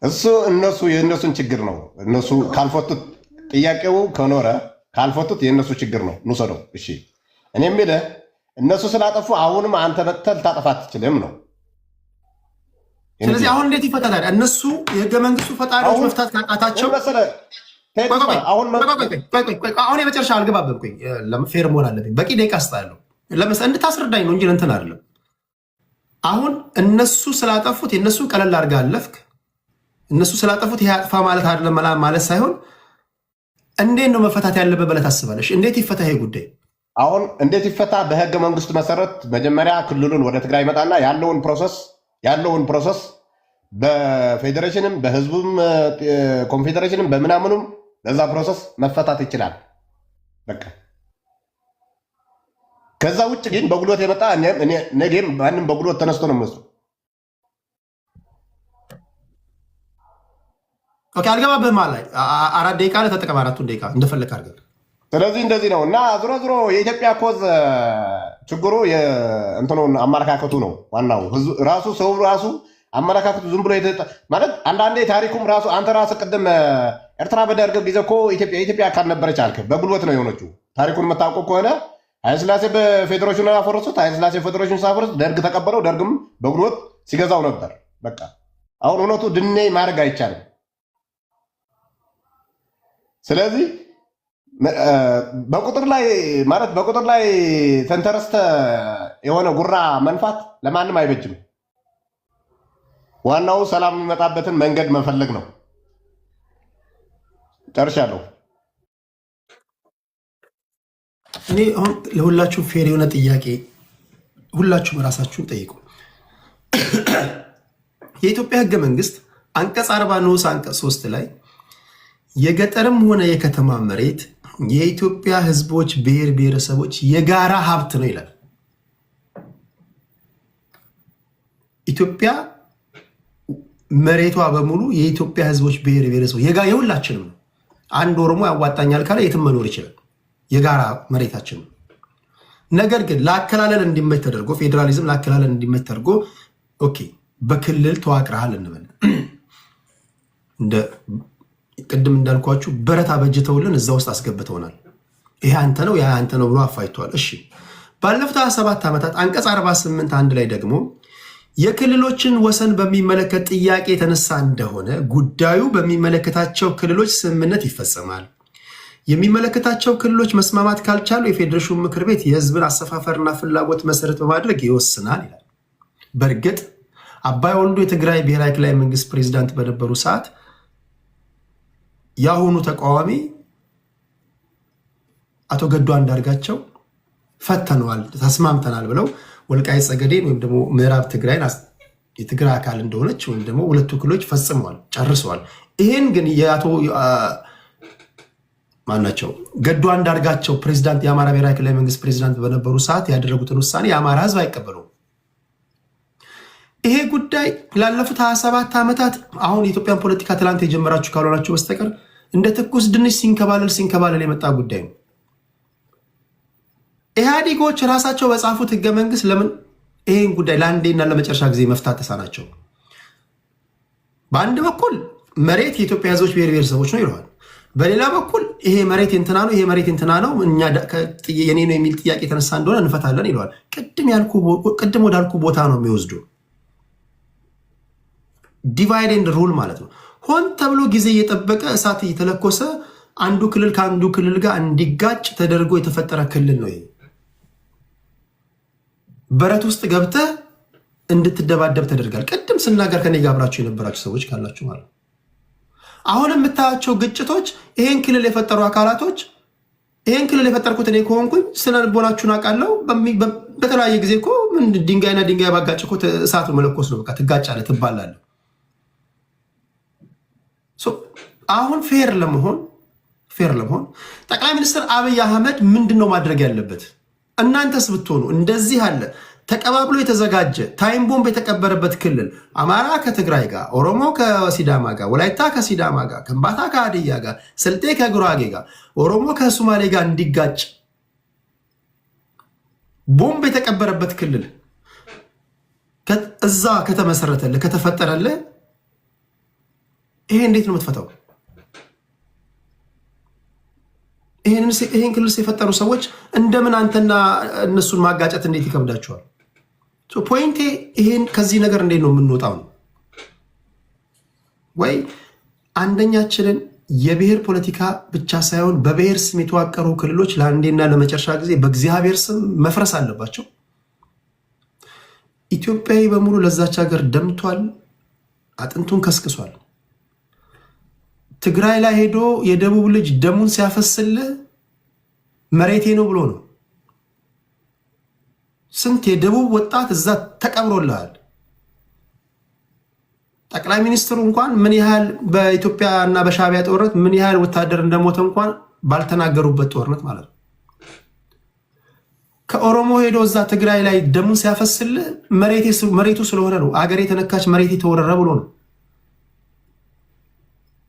እሱ የእነሱን ችግር ነው። እነሱ ካልፈቱት ጥያቄው ከኖረ ካልፈቱት የእነሱ ችግር ነው። እንውሰደው። እሺ እኔ የምልህ እነሱ ስላጠፉ አሁንም አንተ መጥተህ ልታጠፋ አትችልም ነው።
ስለዚህ አሁን እንዴት ይፈታታል? እነሱ የህገ መንግስቱ ፈጣሪዎች መፍታት ካቃታቸው አሁን የመጨረሻ አልገባበብኩኝ። ፌር መሆን አለብኝ። በቂ ደቂቃ ስጣለሁ እንድታስረዳኝ ነው እንጂ እንትን አይደለም። አሁን እነሱ ስላጠፉት የእነሱ ቀለል አድርገህ አለፍክ። እነሱ ስላጠፉት ይሄ አጥፋ ማለት አይደለም ማለት ሳይሆን እንዴት ነው መፈታት ያለበት ብለህ ታስባለሽ? እንዴት ይፈታ ይሄ ጉዳይ?
አሁን እንዴት ይፈታ? በህገ መንግስቱ መሰረት መጀመሪያ ክልሉን ወደ ትግራይ ይመጣና ያለውን ፕሮሰስ በፌዴሬሽንም በህዝቡም ኮንፌዴሬሽንም በምናምኑም በዛ ፕሮሰስ መፈታት ይችላል። በቃ ከዛ ውጭ ግን በጉልበት የመጣ ነገም ማንም በጉልበት ተነስቶ ነው የሚወስደው።
ኦኬ አልገባብህም ማለት 4 ደቂቃ ለተጠቀም 4 ደቂቃ እንደፈለክ አድርገህ።
ስለዚህ እንደዚህ ነው እና ዞሮ የኢትዮጵያ ኮዝ ችግሩ እንትኑን አመለካከቱ ነው ዋናው። ራሱ ሰው ራሱ አመለካከቱ ዝም ብሎ ማለት አንዳንዴ ታሪኩም ራሱ አንተ ራሱ ቅድም ኤርትራ በደርግ ጊዜ እኮ የኢትዮጵያ አካል ነበረች አልክ። በጉልበት ነው የሆነችው። ታሪኩን የምታውቀው ከሆነ ኃይለሥላሴ በፌዴሬሽኑ ያፈረሱት፣ ኃይለሥላሴ ፌዴሬሽኑ ሳፈረሱት ደርግ ተቀበለው። ደርግም በጉልበት ሲገዛው ነበር። በቃ አሁን እውነቱ ድኔ ማድረግ አይቻልም። ስለዚህ በቁጥር ላይ ተንተረስተ የሆነ ጉራ መንፋት ለማንም አይበጅም። ዋናው ሰላም የሚመጣበትን መንገድ መፈለግ ነው። ጨርሻለሁ።
እኔ አሁን ለሁላችሁም ፌር የሆነ ጥያቄ ሁላችሁም ራሳችሁን ጠይቁ። የኢትዮጵያ ህገ መንግስት አንቀጽ 40 ንዑስ አንቀጽ 3 ላይ የገጠርም ሆነ የከተማ መሬት የኢትዮጵያ ህዝቦች ብሔር ብሔረሰቦች የጋራ ሀብት ነው ይላል። ኢትዮጵያ መሬቷ በሙሉ የኢትዮጵያ ህዝቦች ብሔር ብሔረሰቦች የሁላችንም ነው። አንድ ኦሮሞ ያዋጣኛል ካለ የትም መኖር ይችላል። የጋራ መሬታችን ነው። ነገር ግን ለአከላለል እንዲመች ተደርጎ ፌዴራሊዝም ለአከላለል እንዲመች ተደርጎ ኦኬ በክልል ተዋቅረሃል እንበል። ቅድም እንዳልኳችሁ በረት አበጅተውልን እዛ ውስጥ አስገብተውናል። ይሄ አንተ ነው ያ አንተ ነው ብሎ አፋይቷል። እሺ ባለፉት 27 ዓመታት አንቀጽ 48 አንድ ላይ ደግሞ የክልሎችን ወሰን በሚመለከት ጥያቄ የተነሳ እንደሆነ ጉዳዩ በሚመለከታቸው ክልሎች ስምምነት ይፈጸማል። የሚመለከታቸው ክልሎች መስማማት ካልቻሉ የፌዴሬሽኑ ምክር ቤት የህዝብን አሰፋፈርና ፍላጎት መሰረት በማድረግ ይወስናል ይላል። በእርግጥ አባይ ወልዱ የትግራይ ብሔራዊ ክልላዊ መንግስት ፕሬዚዳንት በነበሩ ሰዓት የአሁኑ ተቃዋሚ አቶ ገዱ አንዳርጋቸው ፈተነዋል፣ ተስማምተናል ብለው ወልቃይት ጠገዴን ወይም ደግሞ ምዕራብ ትግራይን የትግራይ አካል እንደሆነች ወይም ደግሞ ሁለቱ ክልሎች ፈጽመዋል፣ ጨርሰዋል። ይሄን ግን የአቶ ማናቸው ገዱ አንዳርጋቸው ፕሬዚዳንት የአማራ ብሔራዊ ክልላዊ መንግስት ፕሬዚዳንት በነበሩ ሰዓት ያደረጉትን ውሳኔ የአማራ ህዝብ አይቀበለውም። ይሄ ጉዳይ ላለፉት 27 ዓመታት አሁን የኢትዮጵያን ፖለቲካ ትላንት የጀመራችሁ ካልሆናችሁ በስተቀር እንደ ትኩስ ድንች ሲንከባለል የመጣ ጉዳይ ነው። ኢህአዴጎች ራሳቸው በጻፉት ህገ መንግስት ለምን ይሄን ጉዳይ ለአንዴና ለመጨረሻ ጊዜ መፍታት ተሳናቸው? በአንድ በኩል መሬት የኢትዮጵያ ህዝቦች ብሔር ብሔረሰቦች ነው ይለዋል። በሌላ በኩል ይሄ መሬት እንትና ነው፣ ይሄ መሬት እንትና ነው፣ እኛ የኔ ነው የሚል ጥያቄ የተነሳ እንደሆነ እንፈታለን ይለዋል። ቅድም ወዳልኩ ቦታ ነው የሚወስዱ ዲቫይድ ኤንድ ሩል ማለት ነው። ሆን ተብሎ ጊዜ እየጠበቀ እሳት እየተለኮሰ አንዱ ክልል ከአንዱ ክልል ጋር እንዲጋጭ ተደርጎ የተፈጠረ ክልል ነው። ይሄ በረት ውስጥ ገብተህ እንድትደባደብ ተደርጋል። ቅድም ስናገር ከኔ ጋር አብራችሁ የነበራችሁ ሰዎች ካላችሁ ማለት አሁን የምታያቸው ግጭቶች ይሄን ክልል የፈጠሩ አካላቶች ይሄን ክልል የፈጠርኩት እኔ ከሆንኩኝ ስነ ልቦናችሁን አውቃለሁ። በተለያየ ጊዜ እኮ ድንጋይና ድንጋይ ባጋጭ እኮ እሳት መለኮስ ነው። በቃ ትጋጫለህ፣ ትባላለህ። አሁን ፌር ለመሆን ጠቅላይ ሚኒስትር አብይ አህመድ ምንድን ነው ማድረግ ያለበት? እናንተስ ብትሆኑ እንደዚህ አለ ተቀባብሎ የተዘጋጀ ታይም ቦምብ የተቀበረበት ክልል አማራ ከትግራይ ጋር፣ ኦሮሞ ከሲዳማ ጋር፣ ወላይታ ከሲዳማ ጋር፣ ከምባታ ከሀዲያ ጋር፣ ስልጤ ከጉራጌ ጋር፣ ኦሮሞ ከሱማሌ ጋር እንዲጋጭ ቦምብ የተቀበረበት ክልል እዛ ከተመሰረተልህ ከተፈጠረልህ ይሄ እንዴት ነው የምትፈታው? ይሄን ክልል የፈጠሩ ሰዎች እንደምን አንተና እነሱን ማጋጨት እንዴት ይከብዳቸዋል? ፖይንቴ ይሄን ከዚህ ነገር እንዴት ነው የምንወጣው ነው ወይ አንደኛችንን የብሔር ፖለቲካ ብቻ ሳይሆን በብሔር ስም የተዋቀሩ ክልሎች ለአንዴና ለመጨረሻ ጊዜ በእግዚአብሔር ስም መፍረስ አለባቸው። ኢትዮጵያዊ በሙሉ ለዛች ሀገር ደምቷል፣ አጥንቱን ከስክሷል። ትግራይ ላይ ሄዶ የደቡብ ልጅ ደሙን ሲያፈስልህ መሬቴ ነው ብሎ ነው። ስንት የደቡብ ወጣት እዛ ተቀብሮልሃል። ጠቅላይ ሚኒስትሩ እንኳን ምን ያህል በኢትዮጵያ እና በሻዕቢያ ጦርነት ምን ያህል ወታደር እንደሞተ እንኳን ባልተናገሩበት ጦርነት ማለት ነው። ከኦሮሞ ሄዶ እዛ ትግራይ ላይ ደሙን ሲያፈስልህ መሬቱ ስለሆነ ነው። አገሬ የተነካች መሬቴ ተወረረ ብሎ ነው።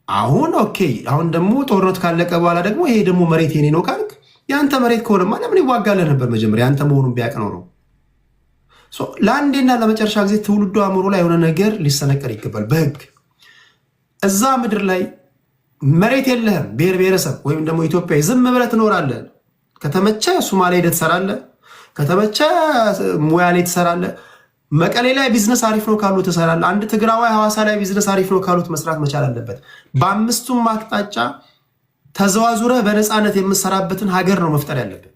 አሁን ኦኬ፣ አሁን ደግሞ ጦርነት ካለቀ በኋላ ደግሞ ይሄ ደግሞ መሬት የኔ ነው ካልክ የአንተ መሬት ከሆነማ ለምን ይዋጋልህ ነበር? መጀመሪያ አንተ መሆኑን ቢያቅ ነው። ለአንዴና ለመጨረሻ ጊዜ ትውልዱ አእምሮ ላይ የሆነ ነገር ሊሰነቀር ይገባል። በህግ እዛ ምድር ላይ መሬት የለህም ብሔር ብሔረሰብ ወይም ደግሞ ኢትዮጵያ ዝም ብለህ ትኖራለህ። ከተመቸ ሱማሌ ሄደህ ትሰራለህ፣ ከተመቸ ሞያሌ ትሰራለህ። መቀሌ ላይ ቢዝነስ አሪፍ ነው ካሉ ትሰራለህ። አንድ ትግራዋይ ሐዋሳ ላይ ቢዝነስ አሪፍ ነው ካሉት መስራት መቻል አለበት። በአምስቱም አቅጣጫ ተዘዋዙረህ በነፃነት የምሰራበትን ሀገር ነው መፍጠር ያለብን።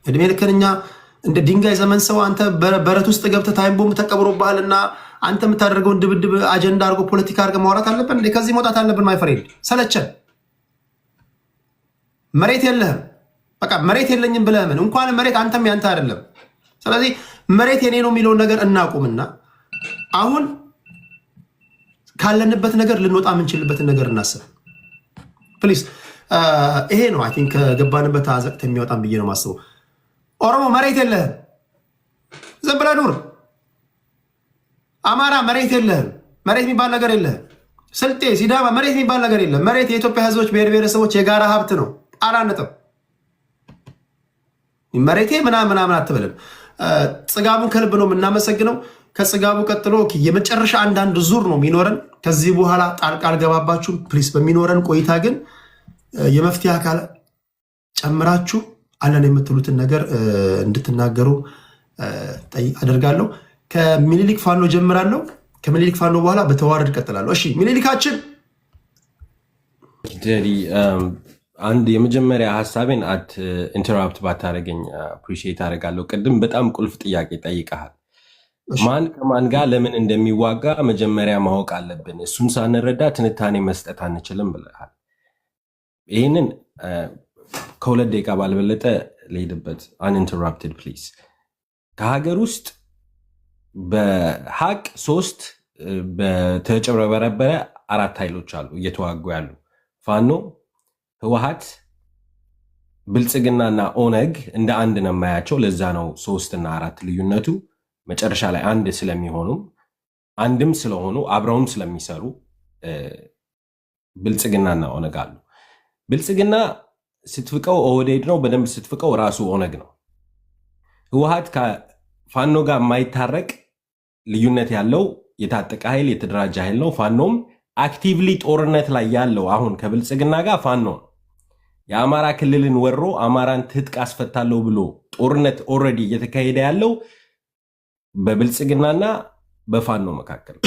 እድሜ ልክን እኛ እንደ ድንጋይ ዘመን ሰው አንተ በረት ውስጥ ገብተህ ታይም ቦምብ ተቀብሮብሃልና አንተ የምታደርገውን ድብድብ አጀንዳ አድርጎ ፖለቲካ አድርገህ ማውራት አለብን። ከዚህ መውጣት አለብን። ማይፈሬድ ሰለቸን። መሬት የለህም በቃ መሬት የለኝም ብለህ ምን እንኳን መሬት አንተም ያንተ አይደለም። ስለዚህ መሬት የኔ ነው የሚለውን ነገር እናቁምና አሁን ካለንበት ነገር ልንወጣ የምንችልበትን ነገር እናስብ ፕሊዝ። ይሄ ነው አይ ቲንክ ከገባንበት አዘቅት የሚወጣን ብዬ ነው የማስበው። ኦሮሞ መሬት የለህም፣ ዝም ብለህ ኑር። አማራ መሬት የለህም፣ መሬት የሚባል ነገር የለህም። ስልጤ፣ ሲዳማ መሬት የሚባል ነገር የለም። መሬት የኢትዮጵያ ሕዝቦች ብሔር ብሔረሰቦች የጋራ ሀብት ነው። 4 ነጥብ። መሬቴ ምናምን አትበልን። ጽጋቡን ከልብ ነው የምናመሰግነው። ከጽጋቡ ቀጥሎ የመጨረሻ አንዳንድ ዙር ነው የሚኖረን። ከዚህ በኋላ ጣልቃ አልገባባችሁም ፕሊስ። በሚኖረን ቆይታ ግን የመፍትሄ አካል ጨምራችሁ አለን የምትሉትን ነገር እንድትናገሩ አደርጋለሁ። ከሚኒሊክ ፋኖ ጀምራለሁ። ከሚኒሊክ ፋኖ በኋላ በተዋረድ ቀጥላለሁ። እሺ ሚኒሊካችን
አንድ የመጀመሪያ ሀሳቤን ኢንተራፕት ባታደረገኝ አፕሪሺየት አደርጋለሁ። ቅድም በጣም ቁልፍ ጥያቄ ጠይቀሃል። ማን ከማን ጋር ለምን እንደሚዋጋ መጀመሪያ ማወቅ አለብን፣ እሱን ሳንረዳ ትንታኔ መስጠት አንችልም ብለሃል። ይህንን ከ2 ደቂቃ ባልበለጠ ልሄድበት። አንኢንተራፕትድ ፕሊዝ። ከሀገር ውስጥ በሀቅ 3 በተጨበረበረ 4 ኃይሎች አሉ እየተዋጉ ያሉ። ፋኖ፣ ህወሓት፣ ብልጽግናና ኦነግ እንደ አንድ ነው የማያቸው። ለዛ ነው 3 እና 4 ልዩነቱ። መጨረሻ ላይ አንድ ስለሚሆኑም አንድም ስለሆኑ አብረውም ስለሚሰሩ ብልጽግናና ኦነግ አሉ። ብልጽግና ስትፍቀው ኦህዴድ ነው፣ በደንብ ስትፍቀው ራሱ ኦነግ ነው። ህወሓት ከፋኖ ጋር የማይታረቅ ልዩነት ያለው የታጠቀ ኃይል የተደራጀ ኃይል ነው። ፋኖም አክቲቭሊ ጦርነት ላይ ያለው አሁን ከብልጽግና ጋር ፋኖ ነው። የአማራ ክልልን ወሮ አማራን ትጥቅ አስፈታለሁ ብሎ ጦርነት ኦልሬዲ እየተካሄደ ያለው በብልጽግናና በፋኖ መካከል።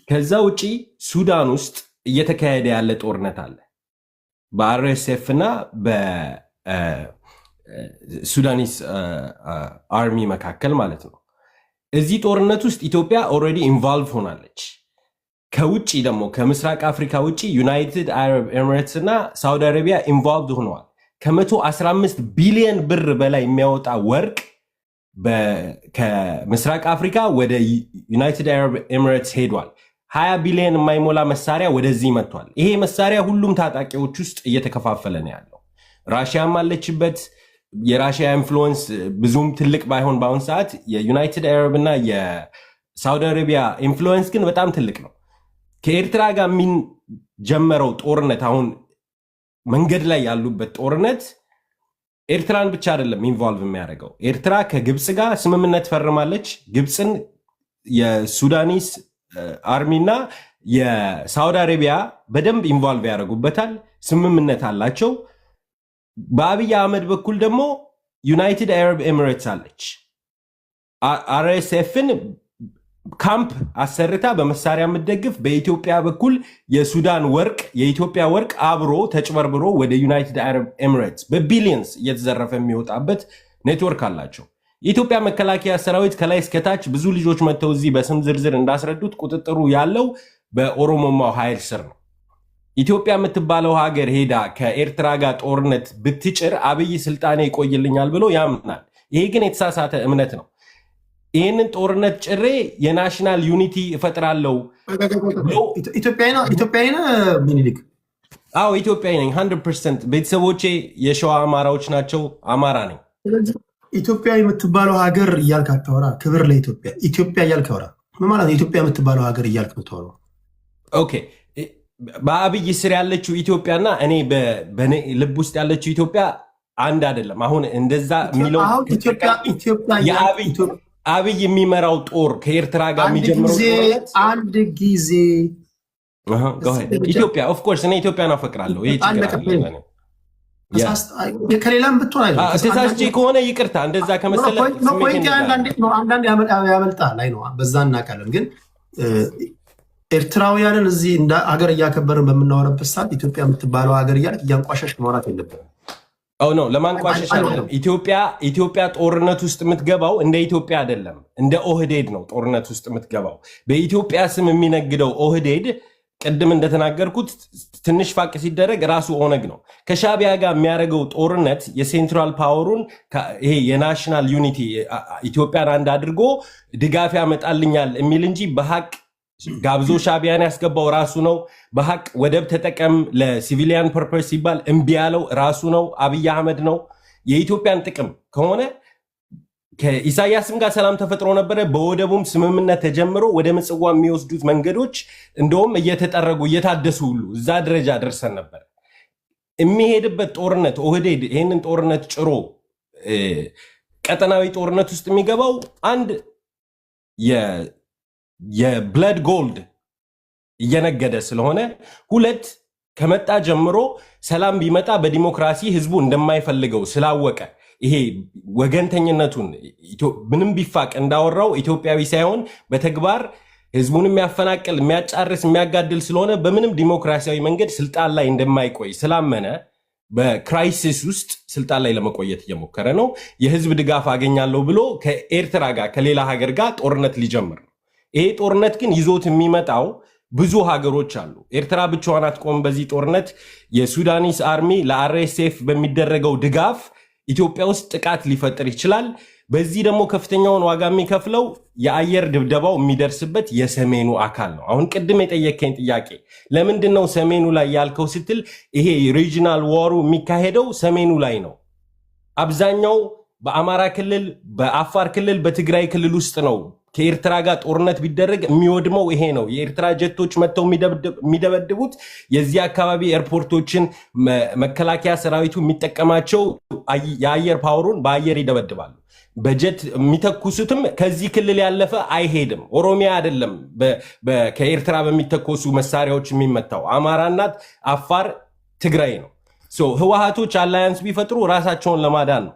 ከዛ ውጪ ሱዳን ውስጥ እየተካሄደ ያለ ጦርነት አለ በአርኤስኤፍ እና በሱዳኒስ አርሚ መካከል ማለት ነው። እዚህ ጦርነት ውስጥ ኢትዮጵያ ኦልሬዲ ኢንቫልቭ ሆናለች። ከውጭ ደግሞ ከምስራቅ አፍሪካ ውጭ ዩናይትድ አረብ ኤሚሬትስ እና ሳውዲ አረቢያ ኢንቫልቭድ ሆነዋል። ከ115 ቢሊዮን ብር በላይ የሚያወጣ ወርቅ ከምስራቅ አፍሪካ ወደ ዩናይትድ አረብ ኤሚሬትስ ሄዷል። 20 ቢሊዮን የማይሞላ መሳሪያ ወደዚህ መጥቷል። ይሄ መሳሪያ ሁሉም ታጣቂዎች ውስጥ እየተከፋፈለ ነው ያለው። ራሽያም አለችበት። የራሽያ ኢንፍሉወንስ ብዙም ትልቅ ባይሆን በአሁን ሰዓት የዩናይትድ አረብ እና የሳውዲ አረቢያ ኢንፍሉወንስ ግን በጣም ትልቅ ነው። ከኤርትራ ጋር የሚጀመረው ጦርነት አሁን መንገድ ላይ ያሉበት ጦርነት ኤርትራን ብቻ አይደለም ኢንቮልቭ የሚያደርገው። ኤርትራ ከግብፅ ጋር ስምምነት ፈርማለች። ግብፅን የሱዳኒስ አርሚና የሳውዲ አረቢያ በደንብ ኢንቮልቭ ያደርጉበታል። ስምምነት አላቸው። በአብይ አህመድ በኩል ደግሞ ዩናይትድ አረብ ኤሚሬትስ አለች። አርኤስኤፍን ካምፕ አሰርታ በመሳሪያ የምትደግፍ፣ በኢትዮጵያ በኩል የሱዳን ወርቅ የኢትዮጵያ ወርቅ አብሮ ተጭበርብሮ ወደ ዩናይትድ አረብ ኤሚሬትስ በቢሊየንስ እየተዘረፈ የሚወጣበት ኔትወርክ አላቸው። የኢትዮጵያ መከላከያ ሰራዊት ከላይ እስከታች ብዙ ልጆች መጥተው እዚህ በስም ዝርዝር እንዳስረዱት ቁጥጥሩ ያለው በኦሮሞማው ኃይል ስር ነው። ኢትዮጵያ የምትባለው ሀገር ሄዳ ከኤርትራ ጋር ጦርነት ብትጭር አብይ ስልጣኔ ይቆይልኛል ብሎ ያምናል። ይሄ ግን የተሳሳተ እምነት ነው። ይህንን ጦርነት ጭሬ የናሽናል ዩኒቲ እፈጥራለሁ።
ኢትዮጵያዊ ሚኒሊክ?
አዎ ኢትዮጵያዊ ነኝ 100%። ቤተሰቦቼ የሸዋ አማራዎች ናቸው። አማራ ነኝ።
ኢትዮጵያ የምትባለው ሀገር እያልክ አታወራ። ክብር ለኢትዮጵያ። ኢትዮጵያ እያልክ አውራ። ምን ማለት ነው? ኢትዮጵያ የምትባለው ሀገር እያልክ የምታወራው?
ኦኬ በአብይ ስር ያለችው ኢትዮጵያና እኔ በኔ ልብ ውስጥ ያለችው ኢትዮጵያ አንድ አይደለም። አሁን እንደዛ የሚለው አብይ የሚመራው ጦር ከኤርትራ ጋር የሚጀምረው
አንድ ጊዜ
ኢትዮጵያ ኦፍኮርስ እኔ ኢትዮጵያን አፈቅራለሁ። ይሄ
ከሌላም ብትሆን
ተሳስቼ ከሆነ ይቅርታ። እንደዛ ከመሰለ
አንዳንድ ያመልጣል ላይ ነው። በዛ እናውቃለን። ግን ኤርትራውያንን እዚህ እንደ ሀገር እያከበርን በምናወራበት ሰዓት ኢትዮጵያ የምትባለው ሀገር እያልክ እያንቋሸሽ ማውራት የለብንም።
ነው ለማንቋሸሽ አይደለም። ኢትዮጵያ ጦርነት ውስጥ የምትገባው እንደ ኢትዮጵያ አይደለም፣ እንደ ኦህዴድ ነው ጦርነት ውስጥ የምትገባው። በኢትዮጵያ ስም የሚነግደው ኦህዴድ ቅድም እንደተናገርኩት ትንሽ ፋቅ ሲደረግ ራሱ ኦነግ ነው። ከሻቢያ ጋር የሚያደርገው ጦርነት የሴንትራል ፓወሩን ይሄ የናሽናል ዩኒቲ ኢትዮጵያን አንድ አድርጎ ድጋፍ ያመጣልኛል የሚል እንጂ በሀቅ ጋብዞ ሻቢያን ያስገባው ራሱ ነው። በሀቅ ወደብ ተጠቀም ለሲቪሊያን ፐርፐስ ሲባል እምቢ ያለው ራሱ ነው፣ አብይ አህመድ ነው። የኢትዮጵያን ጥቅም ከሆነ ከኢሳያስም ጋር ሰላም ተፈጥሮ ነበረ። በወደቡም ስምምነት ተጀምሮ ወደ ምጽዋ የሚወስዱት መንገዶች እንደውም እየተጠረጉ እየታደሱ ሁሉ እዛ ደረጃ ደርሰን ነበር። የሚሄድበት ጦርነት ኦህዴድ ይህንን ጦርነት ጭሮ ቀጠናዊ ጦርነት ውስጥ የሚገባው አንድ የብለድ ጎልድ እየነገደ ስለሆነ፣ ሁለት ከመጣ ጀምሮ ሰላም ቢመጣ በዲሞክራሲ ህዝቡ እንደማይፈልገው ስላወቀ ይሄ ወገንተኝነቱን ምንም ቢፋቅ እንዳወራው ኢትዮጵያዊ ሳይሆን በተግባር ህዝቡን የሚያፈናቅል የሚያጫርስ የሚያጋድል ስለሆነ በምንም ዲሞክራሲያዊ መንገድ ስልጣን ላይ እንደማይቆይ ስላመነ በክራይሲስ ውስጥ ስልጣን ላይ ለመቆየት እየሞከረ ነው። የህዝብ ድጋፍ አገኛለሁ ብሎ ከኤርትራ ጋር ከሌላ ሀገር ጋር ጦርነት ሊጀምር ነው። ይሄ ጦርነት ግን ይዞት የሚመጣው ብዙ ሀገሮች አሉ። ኤርትራ ብቻዋን አትቆም በዚህ ጦርነት። የሱዳኒስ አርሚ ለአርኤስኤፍ በሚደረገው ድጋፍ ኢትዮጵያ ውስጥ ጥቃት ሊፈጥር ይችላል። በዚህ ደግሞ ከፍተኛውን ዋጋ የሚከፍለው የአየር ድብደባው የሚደርስበት የሰሜኑ አካል ነው። አሁን ቅድም የጠየከኝ ጥያቄ ለምንድን ነው ሰሜኑ ላይ ያልከው ስትል፣ ይሄ ሪጂናል ዋሩ የሚካሄደው ሰሜኑ ላይ ነው። አብዛኛው በአማራ ክልል፣ በአፋር ክልል፣ በትግራይ ክልል ውስጥ ነው። ከኤርትራ ጋር ጦርነት ቢደረግ የሚወድመው ይሄ ነው። የኤርትራ ጀቶች መጥተው የሚደበድቡት የዚህ አካባቢ ኤርፖርቶችን መከላከያ ሰራዊቱ የሚጠቀማቸው የአየር ፓወሩን በአየር ይደበድባሉ። በጀት የሚተኩሱትም ከዚህ ክልል ያለፈ አይሄድም። ኦሮሚያ አይደለም ከኤርትራ በሚተኮሱ መሳሪያዎች የሚመታው አማራና አፋር፣ ትግራይ ነው። ህወሓቶች አላያንስ ቢፈጥሩ ራሳቸውን ለማዳን ነው።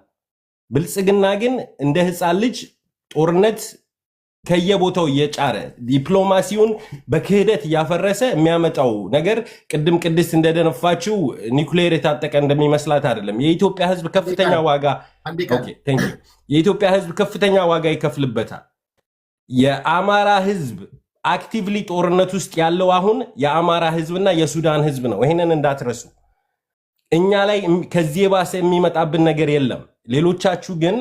ብልጽግና ግን እንደ ህፃን ልጅ ጦርነት ከየቦታው እየጫረ ዲፕሎማሲውን በክህደት እያፈረሰ የሚያመጣው ነገር ቅድም ቅድስት እንደደነፋችው ኒውክሌር የታጠቀ እንደሚመስላት አይደለም። የኢትዮጵያ ህዝብ ከፍተኛ ዋጋ የኢትዮጵያ ህዝብ ከፍተኛ ዋጋ ይከፍልበታል። የአማራ ህዝብ አክቲቭሊ ጦርነት ውስጥ ያለው አሁን የአማራ ህዝብና የሱዳን ህዝብ ነው። ይህንን እንዳትረሱ። እኛ ላይ ከዚህ የባሰ የሚመጣብን ነገር የለም። ሌሎቻችሁ ግን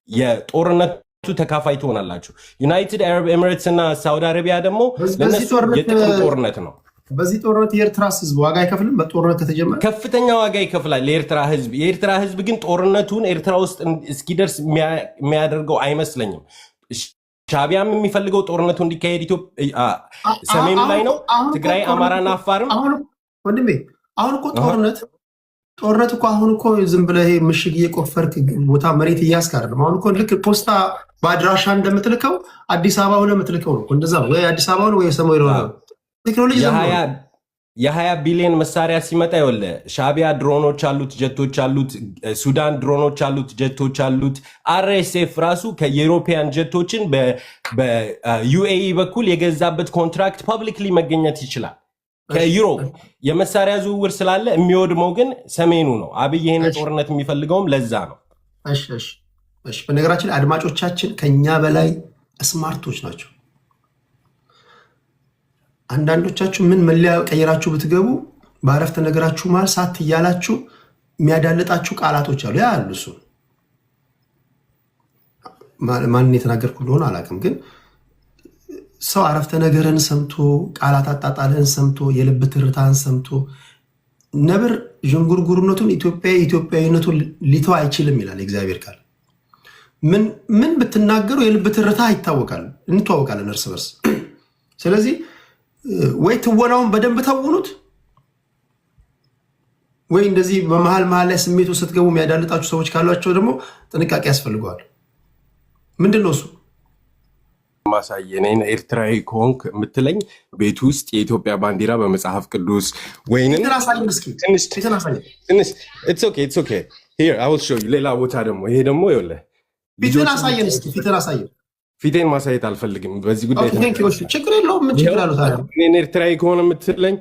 የጦርነት ተካፋይ ትሆናላችሁ። ዩናይትድ አረብ ኤሚሬትስ እና ሳውዲ አረቢያ ደግሞ ለነሱ የጥቅም ጦርነት ነው።
በዚህ ጦርነት የኤርትራ ህዝብ ዋጋ አይከፍልም? በጦርነት ከተጀመረ
ከፍተኛ ዋጋ ይከፍላል ለኤርትራ ህዝብ። የኤርትራ ህዝብ ግን ጦርነቱን ኤርትራ ውስጥ እስኪደርስ የሚያደርገው አይመስለኝም። ሻቢያም የሚፈልገው ጦርነቱ እንዲካሄድ ሰሜኑ ላይ ነው። ትግራይ፣ አማራና አፋርም
ወንድሜ አሁን እኮ ጦርነት እኮ አሁን እኮ ዝም ብለህ ምሽግ እየቆፈርክ ቦታ መሬት እያስክ አይደለም። አሁን እኮ ልክ ፖስታ በአድራሻ እንደምትልከው አዲስ አበባ ሆነ የምትልከው ነው። እንደዛ ነው ወይ አዲስ አበባ ነው ወይ ሰማይ ነው። ቴክኖሎጂ
የ20 ቢሊዮን መሳሪያ ሲመጣ ይወለ ሻቢያ ድሮኖች አሉት፣ ጀቶች አሉት፣ ሱዳን ድሮኖች አሉት፣ ጀቶች አሉት። አርኤስኤፍ ራሱ ከዩሮፒያን ጀቶችን በዩኤኢ በኩል የገዛበት ኮንትራክት ፐብሊክሊ መገኘት ይችላል። ከዩሮፕ የመሳሪያ ዝውውር ስላለ የሚወድመው ግን ሰሜኑ ነው። አብይ ይህን ጦርነት የሚፈልገውም ለዛ ነው።
በነገራችን አድማጮቻችን ከኛ በላይ ስማርቶች ናቸው። አንዳንዶቻችሁ ምን መለያ ቀየራችሁ ብትገቡ በአረፍተ ነገራችሁ መሃል ሳት እያላችሁ የሚያዳልጣችሁ ቃላቶች አሉ። ያ አሉ። እሱ ማንን የተናገርኩ እንደሆነ አላውቅም፣ ግን ሰው አረፍተ ነገርን ሰምቶ ቃላት አጣጣልህን ሰምቶ የልብ ትርታህን ሰምቶ ነብር ዥንጉርጉርነቱን ኢትዮጵያዊነቱን ሊተው አይችልም ይላል እግዚአብሔር ቃል። ምን ብትናገሩ የልብ ትርታ ይታወቃል፣ እንተዋወቃለን እርስ በርስ። ስለዚህ ወይ ትወናውን በደንብ ተውኑት፣ ወይ እንደዚህ በመሃል ላይ ስሜቱ ስትገቡ የሚያዳልጣችሁ ሰዎች ካሏቸው ደግሞ ጥንቃቄ ያስፈልገዋል። ምንድን ነው እሱ?
ማሳየን ኤርትራዊ ከሆንክ የምትለኝ ቤት ውስጥ የኢትዮጵያ ባንዲራ በመጽሐፍ ቅዱስ ወይንም ሌላ ቦታ ደግሞ ይሄ ደግሞ ይኸውልህ
ፊትን አሳየን እስኪ። ፊትን አሳየን።
ፊቴን ማሳየት አልፈልግም በዚህ ጉዳይ።
ችግር የለውም። ምን ችግር አለው ታዲያ?
እኔን ኤርትራዊ ከሆነ የምትለኝ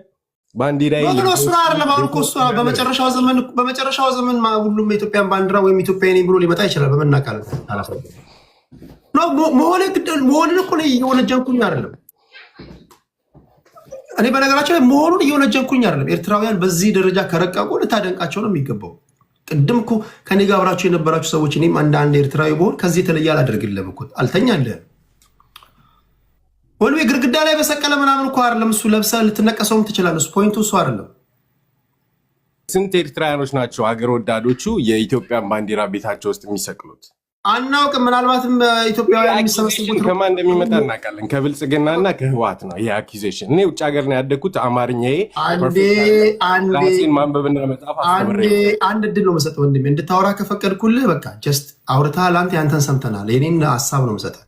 ባንዲራ
በመጨረሻው ዘመን ሁሉም የኢትዮጵያን ባንዲራ ወይም ኢትዮጵያ ነኝ ብሎ ሊመጣ ይችላል። በመናቃል መሆንን እኮ እየወነጀንኩኝ አይደለም። እኔ በነገራችን ላይ መሆኑን እየወነጀንኩኝ አይደለም። ኤርትራውያን በዚህ ደረጃ ከረቀቁ ልታደንቃቸው ነው የሚገባው። ቅድም እኮ ከኔ ጋር አብራችሁ የነበራችሁ ሰዎች እኔም አንድ ኤርትራዊ በሆን ከዚህ የተለየ አላደርግልህም እኮ አልተኛልህም። ወልቤ ግድግዳ ላይ በሰቀለ ምናምን እኮ አይደለም እሱ ለብሰህ ልትነቀሰውም ትችላለህ። እሱ ፖይንቱ እሱ አይደለም።
ስንት ኤርትራውያኖች ናቸው ሀገር ወዳዶቹ የኢትዮጵያን ባንዲራ ቤታቸው ውስጥ የሚሰቅሉት?
አናውቅም። ምናልባትም ኢትዮጵያውያን የሚሰበሰቡት
ከማን እንደሚመጣ እናውቃለን። ከብልጽግናና ከህወሓት ነው ይሄ አኪዜሽን። እኔ ውጭ ሀገር ነው ያደግኩት። አማርኛዬ ራሴን ማንበብና መጻፍ
አንድ እድል ነው መሰጠህ ወንድሜ፣ እንድታወራ ከፈቀድኩልህ በቃ ጀስት አውርተሃል። አንተ ያንተን ሰምተናል። የኔን ሀሳብ ነው መሰጠህ።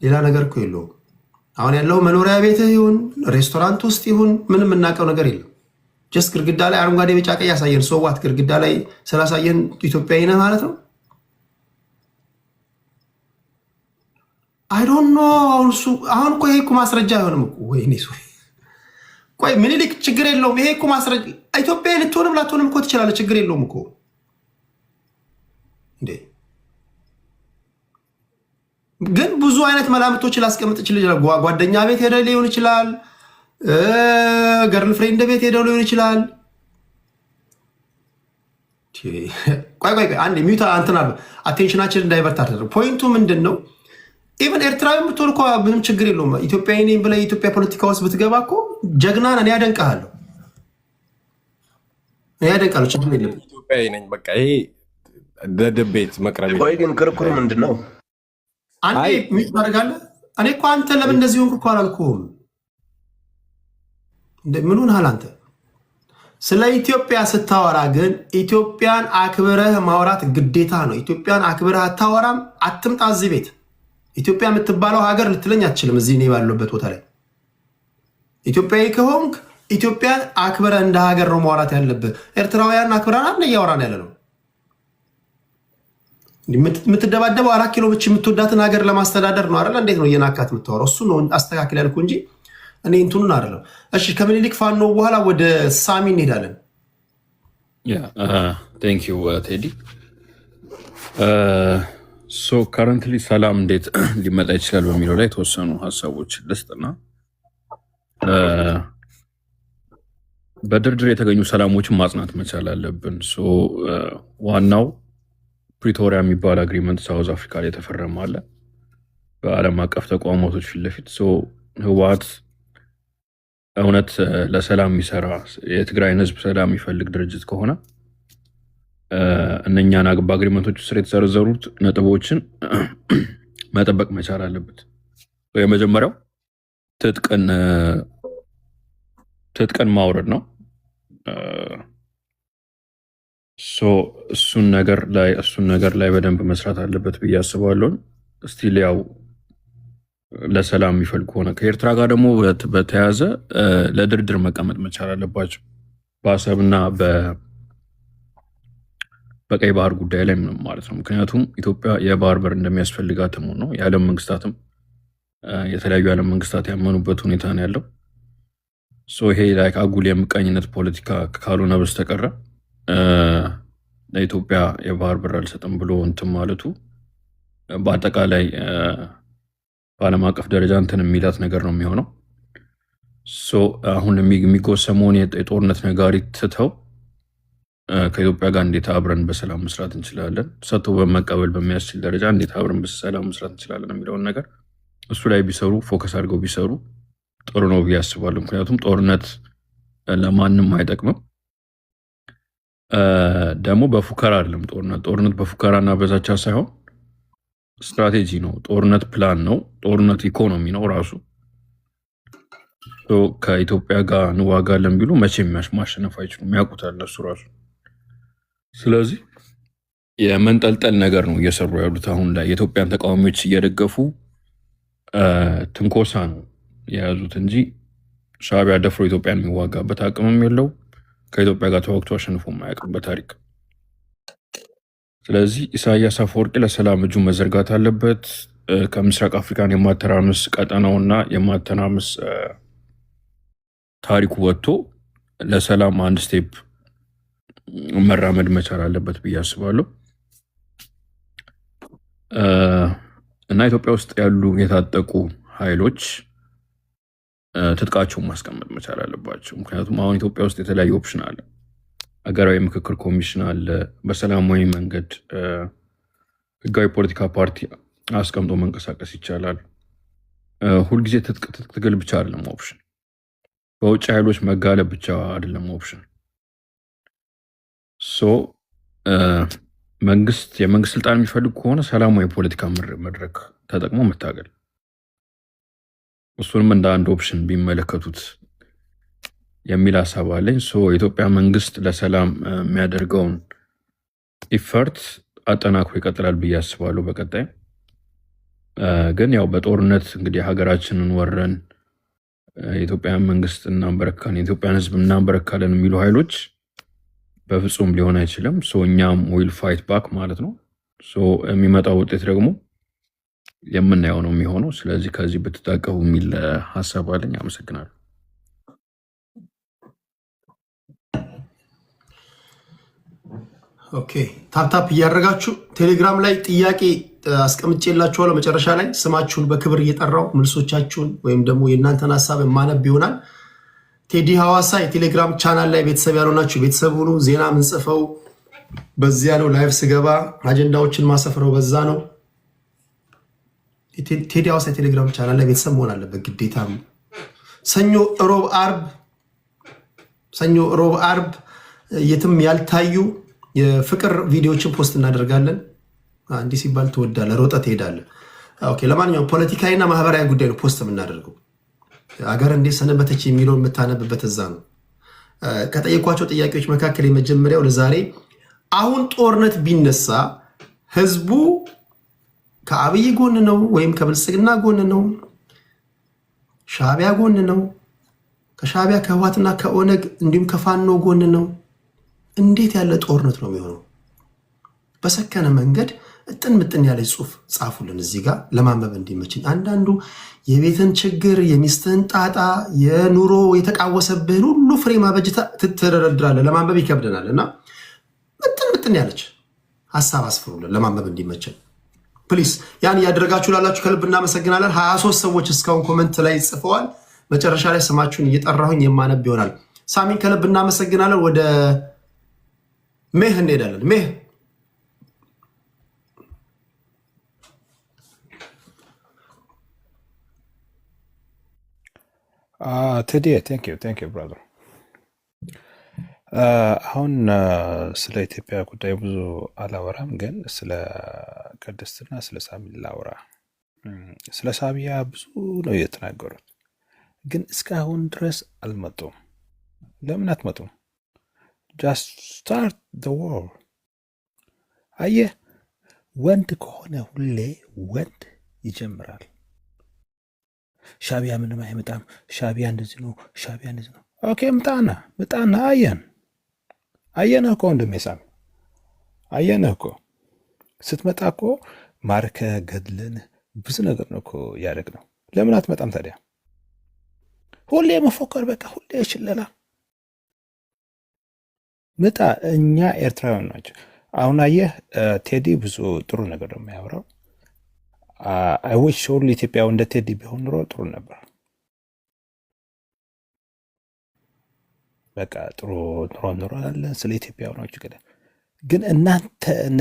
ሌላ ነገር እኮ የለውም። አሁን ያለው መኖሪያ ቤትህ ይሁን ሬስቶራንት ውስጥ ይሁን ምንም የምናውቀው ነገር የለም። ጀስት ግድግዳ ላይ አረንጓዴ ቢጫ ቀይ ያሳየን ሰዋት ግድግዳ ላይ ስላሳየን ኢትዮጵያዊ ነህ ማለት ነው። አይ ዶንት ኖ። አሁን እኮ ይሄ እኮ ማስረጃ አይሆንም እኮ ወይኔ ቆይ ምኒልክ ችግር የለውም። ይሄ እኮ ማስረጃ ኢትዮጵያ ልትሆንም ላትሆንም እኮ ትችላለህ። ችግር የለውም እኮ እንዴ። ግን ብዙ አይነት መላምቶችን ላስቀምጥ ይችላል። ጓደኛ ቤት ሄደ ሊሆን ይችላል። ገርል ፍሬንድ ቤት ሄደው ሊሆን ይችላል። ቆይ አንዴ ሚውት እንትን አለ። አቴንሽናችን እንዳይበርታ አደረገ። ፖይንቱ ምንድን ነው? ኢቨን ኤርትራዊ ብትሆን እኮ ምንም ችግር የለውም። ኢትዮጵያዊ ነኝ ብለህ የኢትዮጵያ ፖለቲካ ውስጥ ብትገባ እኮ ጀግና ነህ። እኔ ያደንቅሃለሁ፣ ችግር የለም።
ኢትዮጵያዊ ነኝ በቃ። ይሄ ለድቤት መቅረብ።
ቆይ ግን ክርክሩ ምንድን ነው?
አንዴ ሚውት ታደርጋለህ። እኔ እኮ አንተ ለምን እንደዚህ ሆንክ እኮ አላልኩም። ምን ሆነሃል አንተ? ስለ ኢትዮጵያ ስታወራ ግን ኢትዮጵያን አክብረህ ማውራት ግዴታ ነው። ኢትዮጵያን አክብረህ አታወራም፣ አትምጣ እዚህ ቤት። ኢትዮጵያ የምትባለው ሀገር ልትለኝ አትችልም። እዚህ እኔ ባለበት ቦታ ላይ ኢትዮጵያዊ ከሆንክ ኢትዮጵያን አክብረህ እንደ ሀገር ነው ማውራት ያለብህ። ኤርትራውያን አክብረን አለ እያወራን ያለ ነው። የምትደባደበው 4 ኪሎ ብቻ የምትወዳትን ሀገር ለማስተዳደር ነው አይደል? እንዴት ነው እየናካት የምታወራው? እሱ ነው አስተካክል ያልኩ እንጂ እኔ እንትኑን አይደለም። እሺ ከምኒልክ ፋኖ በኋላ ወደ ሳሚ እንሄዳለን።
ቴንክ ዩ ቴዲ። ሶ ከረንትሊ ሰላም እንዴት ሊመጣ ይችላል በሚለው ላይ የተወሰኑ ሀሳቦች ልስጥና በድርድር የተገኙ ሰላሞችን ማጽናት መቻል አለብን። ዋናው ፕሪቶሪያ የሚባል አግሪመንት ሳውዝ አፍሪካ ላይ የተፈረመ አለ በዓለም አቀፍ ተቋማቶች ፊት ለፊት። ህወሓት እውነት ለሰላም የሚሰራ የትግራይን ህዝብ ሰላም የሚፈልግ ድርጅት ከሆነ እነኛን በአግሪመንቶች ስር የተዘረዘሩት ነጥቦችን መጠበቅ መቻል አለበት። የመጀመሪያው ትጥቅን ማውረድ ነው። እሱን ነገር ላይ በደንብ መስራት አለበት ብዬ አስባለሁ። ስቲል ያው ለሰላም የሚፈልግ ከሆነ ከኤርትራ ጋር ደግሞ በተያያዘ ለድርድር መቀመጥ መቻል አለባቸው በአሰብና በቀይ ባህር ጉዳይ ላይ ምንም ማለት ነው። ምክንያቱም ኢትዮጵያ የባህር በር እንደሚያስፈልጋት ነው የዓለም መንግስታትም የተለያዩ የዓለም መንግስታት ያመኑበት ሁኔታ ነው ያለው። ይሄ ላይ አጉል የምቀኝነት ፖለቲካ ካልሆነ በስተቀረ ለኢትዮጵያ የባህር በር አልሰጥም ብሎ እንትን ማለቱ በአጠቃላይ በዓለም አቀፍ ደረጃ እንትን የሚላት ነገር ነው የሚሆነው። አሁን የሚጎሰመውን የጦርነት ነጋሪት ትተው ከኢትዮጵያ ጋር እንዴት አብረን በሰላም መስራት እንችላለን፣ ሰጥቶ በመቀበል በሚያስችል ደረጃ እንዴት አብረን በሰላም መስራት እንችላለን የሚለውን ነገር እሱ ላይ ቢሰሩ ፎከስ አድርገው ቢሰሩ ጥሩ ነው ብዬ አስባለሁ። ምክንያቱም ጦርነት ለማንም አይጠቅምም። ደግሞ በፉከራ አይደለም ጦርነት በፉከራና በዛቻ ሳይሆን ስትራቴጂ ነው። ጦርነት ፕላን ነው። ጦርነት ኢኮኖሚ ነው ራሱ። ከኢትዮጵያ ጋር እንዋጋለን ቢሉ መቼም ማሸነፍ አይችሉም፣ ያውቁታል እነሱ ራሱ። ስለዚህ የመንጠልጠል ነገር ነው እየሰሩ ያሉት አሁን ላይ። የኢትዮጵያን ተቃዋሚዎች እየደገፉ ትንኮሳ ነው የያዙት እንጂ ሻዕቢያ ደፍሮ ኢትዮጵያን የሚዋጋበት አቅምም የለው። ከኢትዮጵያ ጋር ተዋግቶ አሸንፎ የማያውቅም በታሪክ። ስለዚህ ኢሳያስ አፈወርቂ ለሰላም እጁ መዘርጋት አለበት። ከምስራቅ አፍሪካን የማተራመስ ቀጠናውና የማተናመስ ታሪኩ ወጥቶ ለሰላም አንድ ስቴፕ መራመድ መቻል አለበት ብዬ አስባለሁ። እና ኢትዮጵያ ውስጥ ያሉ የታጠቁ ኃይሎች ትጥቃቸውን ማስቀመጥ መቻል አለባቸው። ምክንያቱም አሁን ኢትዮጵያ ውስጥ የተለያዩ ኦፕሽን አለ። ሀገራዊ ምክክር ኮሚሽን አለ። በሰላማዊ መንገድ ህጋዊ ፖለቲካ ፓርቲ አስቀምጦ መንቀሳቀስ ይቻላል። ሁልጊዜ ትጥቅ ትግል ብቻ አይደለም ኦፕሽን። በውጭ ኃይሎች መጋለብ ብቻ አይደለም ኦፕሽን። የመንግስት ስልጣን የሚፈልግ ከሆነ ሰላማዊ የፖለቲካ መድረክ ተጠቅሞ መታገል፣ እሱንም እንደ አንድ ኦፕሽን ቢመለከቱት የሚል ሀሳብ አለኝ። የኢትዮጵያ መንግስት ለሰላም የሚያደርገውን ኢፈርት አጠናክሮ ይቀጥላል ብዬ አስባለሁ። በቀጣይ ግን ያው በጦርነት እንግዲህ ሀገራችንን ወረን የኢትዮጵያን መንግስት እናንበረካለን፣ የኢትዮጵያን ህዝብ እናንበረካለን የሚሉ ኃይሎች በፍጹም ሊሆን አይችልም። እኛም ዊል ፋይት ባክ ማለት ነው። የሚመጣው ውጤት ደግሞ የምናየው ነው የሚሆነው። ስለዚህ ከዚህ ብትታቀቡ የሚል ሀሳብ አለኝ። አመሰግናለሁ።
ኦኬ ታፕታፕ እያደረጋችሁ ቴሌግራም ላይ ጥያቄ አስቀምጬላችኋለሁ። መጨረሻ ላይ ስማችሁን በክብር እየጠራው መልሶቻችሁን ወይም ደግሞ የእናንተን ሀሳብ የማነብ ይሆናል። ቴዲ ሐዋሳ የቴሌግራም ቻናል ላይ ቤተሰብ ያልሆናችሁ ቤተሰብ ሁኑ። ዜና ምንጽፈው በዚያ ነው። ላይቭ ስገባ አጀንዳዎችን ማሰፍረው በዛ ነው። ቴዲ ሐዋሳ የቴሌግራም ቻናል ላይ ቤተሰብ መሆን አለበት ግዴታ። ሰኞ ሮብ አርብ የትም ያልታዩ የፍቅር ቪዲዮዎችን ፖስት እናደርጋለን። እንዲህ ሲባል ትወዳለህ ሮጠ ትሄዳለህ። ኦኬ ለማንኛውም ፖለቲካዊና ማህበራዊ ጉዳይ ነው ፖስት የምናደርገው። አገር እንዴት ሰነበተች የሚለውን የምታነብበት እዛ ነው። ከጠየኳቸው ጥያቄዎች መካከል የመጀመሪያው ለዛሬ አሁን ጦርነት ቢነሳ ህዝቡ ከአብይ ጎን ነው ወይም ከብልጽግና ጎን ነው? ሻዕቢያ ጎን ነው? ከሻዕቢያ ከህወሓትና ከኦነግ እንዲሁም ከፋኖ ጎን ነው? እንዴት ያለ ጦርነት ነው የሚሆነው? በሰከነ መንገድ እጥን ምጥን ያለ ጽሁፍ ጻፉልን እዚህ ጋር ለማንበብ እንዲመችኝ። አንዳንዱ የቤትን ችግር፣ የሚስትህን ጣጣ፣ የኑሮ የተቃወሰብህን ሁሉ ፍሬም አበጅታ ትተደረድራለህ። ለማንበብ ይከብደናል እና ምጥን ምጥን ያለች ሀሳብ አስፍሩልን ለማንበብ እንዲመችን ፕሊስ። ያን እያደረጋችሁ ላላችሁ ከልብ እናመሰግናለን። 23 ሰዎች እስካሁን ኮመንት ላይ ጽፈዋል። መጨረሻ ላይ ስማችሁን እየጠራሁኝ የማነብ ይሆናል። ሳሚን ከልብ እናመሰግናለን። ወደ ሜህ እንሄዳለን። ሜህ
ቴዲ ቴንክ ዩ ብራዘር። አሁን ስለ ኢትዮጵያ ጉዳይ ብዙ አላወራም፣ ግን ስለ ቅድስትና ስለ ሳሚ ላውራ። ስለ ሳቢያ ብዙ ነው የተናገሩት፣ ግን እስካሁን ድረስ አልመጡም። ለምን አትመጡም? ጃስት ስታርት ዘ ዋር። አየህ፣ ወንድ ከሆነ ሁሌ ወንድ ይጀምራል። ሻዕቢያ ምንም አይመጣም፣ ሻዕቢያ እንደዚህ ነው፣ ሻዕቢያ እንደዚህ ነው። ኦኬ ምጣና አየነህ እኮ ወንድሜ ሳሚ፣ አየነህ እኮ ስትመጣ እኮ ማርከ ገድልን ብዙ ነገር ነው እኮ ያደግ ነው። ለምን አትመጣም ታዲያ? ሁሌ መፎከር፣ በቃ ሁሌ ሽለላ። ምጣ። እኛ ኤርትራውያን ናቸው። አሁን አየህ ቴዲ ብዙ ጥሩ ነገር ነው የሚያወራው። አይዊሽ ሁሉ ኢትዮጵያ እንደ ቴዲ ቢሆን ኑሮ ጥሩ ነበር። በቃ ጥሩ ኑሮ አለ ስለ ኢትዮጵያውያኖች። ግን እናንተ እነ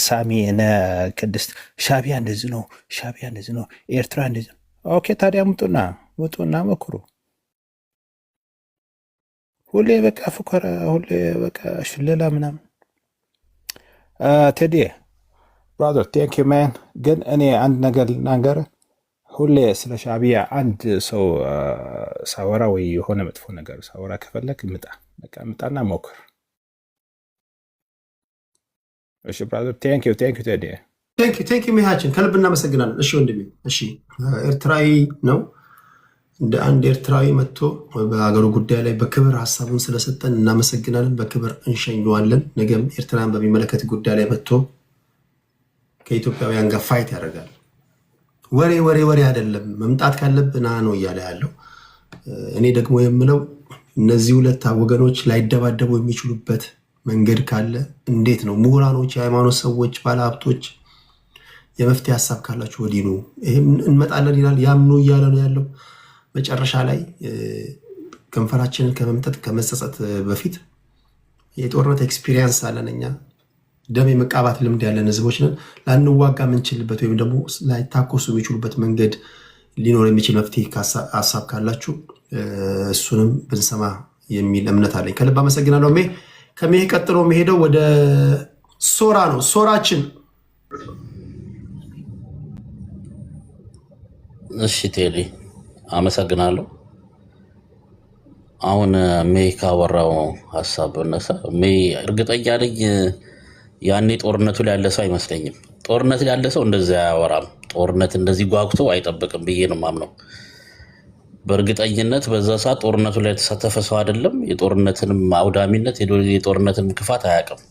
ሳሚ እነ ቅድስት ሻዕቢያ እንደዚህ ነው፣ ሻዕቢያ እንደዚህ ነው፣ ኤርትራ እንደዚህ ነው። ኦኬ ታዲያ ሙጡና መክሩ። ሁሌ በቃ ፉከራ፣ ሁሌ በቃ ሽለላ ምናምን። ቴዲ ብራዘር ቴንክ ዩ ማን። ግን እኔ አንድ ነገር ልናገር። ሁሌ ስለ ሻዕቢያ አንድ ሰው ሳወራ ወይ የሆነ መጥፎ ነገር ሳወራ ከፈለክ ምጣና ሞክር። እሺ ብራዘር ቴንክ ዩ ቴዲ
ቴንክ ዩ ሜሃችን ከልብ እናመሰግናለን። እሺ ወንድሜ፣ እሺ ኤርትራዊ ነው። እንደ አንድ ኤርትራዊ መጥቶ በሀገሩ ጉዳይ ላይ በክብር ሀሳቡን ስለሰጠን እናመሰግናለን። በክብር እንሸኘዋለን። ነገም ኤርትራን በሚመለከት ጉዳይ ላይ መጥቶ ከኢትዮጵያውያን ጋር ፋይት ያደርጋል። ወሬ አይደለም። መምጣት ካለብን ነው እያለ ያለው። እኔ ደግሞ የምለው እነዚህ ሁለት ወገኖች ላይደባደቡ የሚችሉበት መንገድ ካለ እንዴት ነው? ምሁራኖች፣ የሃይማኖት ሰዎች፣ ባለሀብቶች የመፍትሄ ሀሳብ ካላችሁ ወዲህ ነው። ይህም እንመጣለን ይላል። ያምኑ እያለ ነው ያለው። መጨረሻ ላይ ከንፈራችንን ከመምጠጥ ከመጸጸት በፊት የጦርነት ኤክስፒሪየንስ አለን እኛ። ደም የመቃባት ልምድ ያለን ህዝቦች ነን። ላንዋጋ የምንችልበት ወይም ደግሞ ላይታኮሱ የሚችሉበት መንገድ ሊኖር የሚችል መፍትሄ ሀሳብ ካላችሁ እሱንም ብንሰማ የሚል እምነት አለኝ። ከልብ አመሰግናለሁ። ከሜህ ቀጥሎ መሄደው ወደ ሶራ ነው። ሶራችን
እሺ ቴዲ አመሰግናለሁ። አሁን ሜይ ካወራው ሀሳብ በነሳ ሜይ እርግጠኛ ነኝ ያኔ ጦርነቱ ላይ ያለ ሰው አይመስለኝም። ጦርነት ላይ ያለ ሰው እንደዚህ አያወራም። ጦርነት እንደዚህ ጓጉቶ አይጠብቅም ብዬ ነው የማምነው። በእርግጠኝነት በዛ ሰዓት ጦርነቱ ላይ የተሳተፈ ሰው አይደለም። የጦርነትንም አውዳሚነት የጦርነትንም ክፋት አያውቅም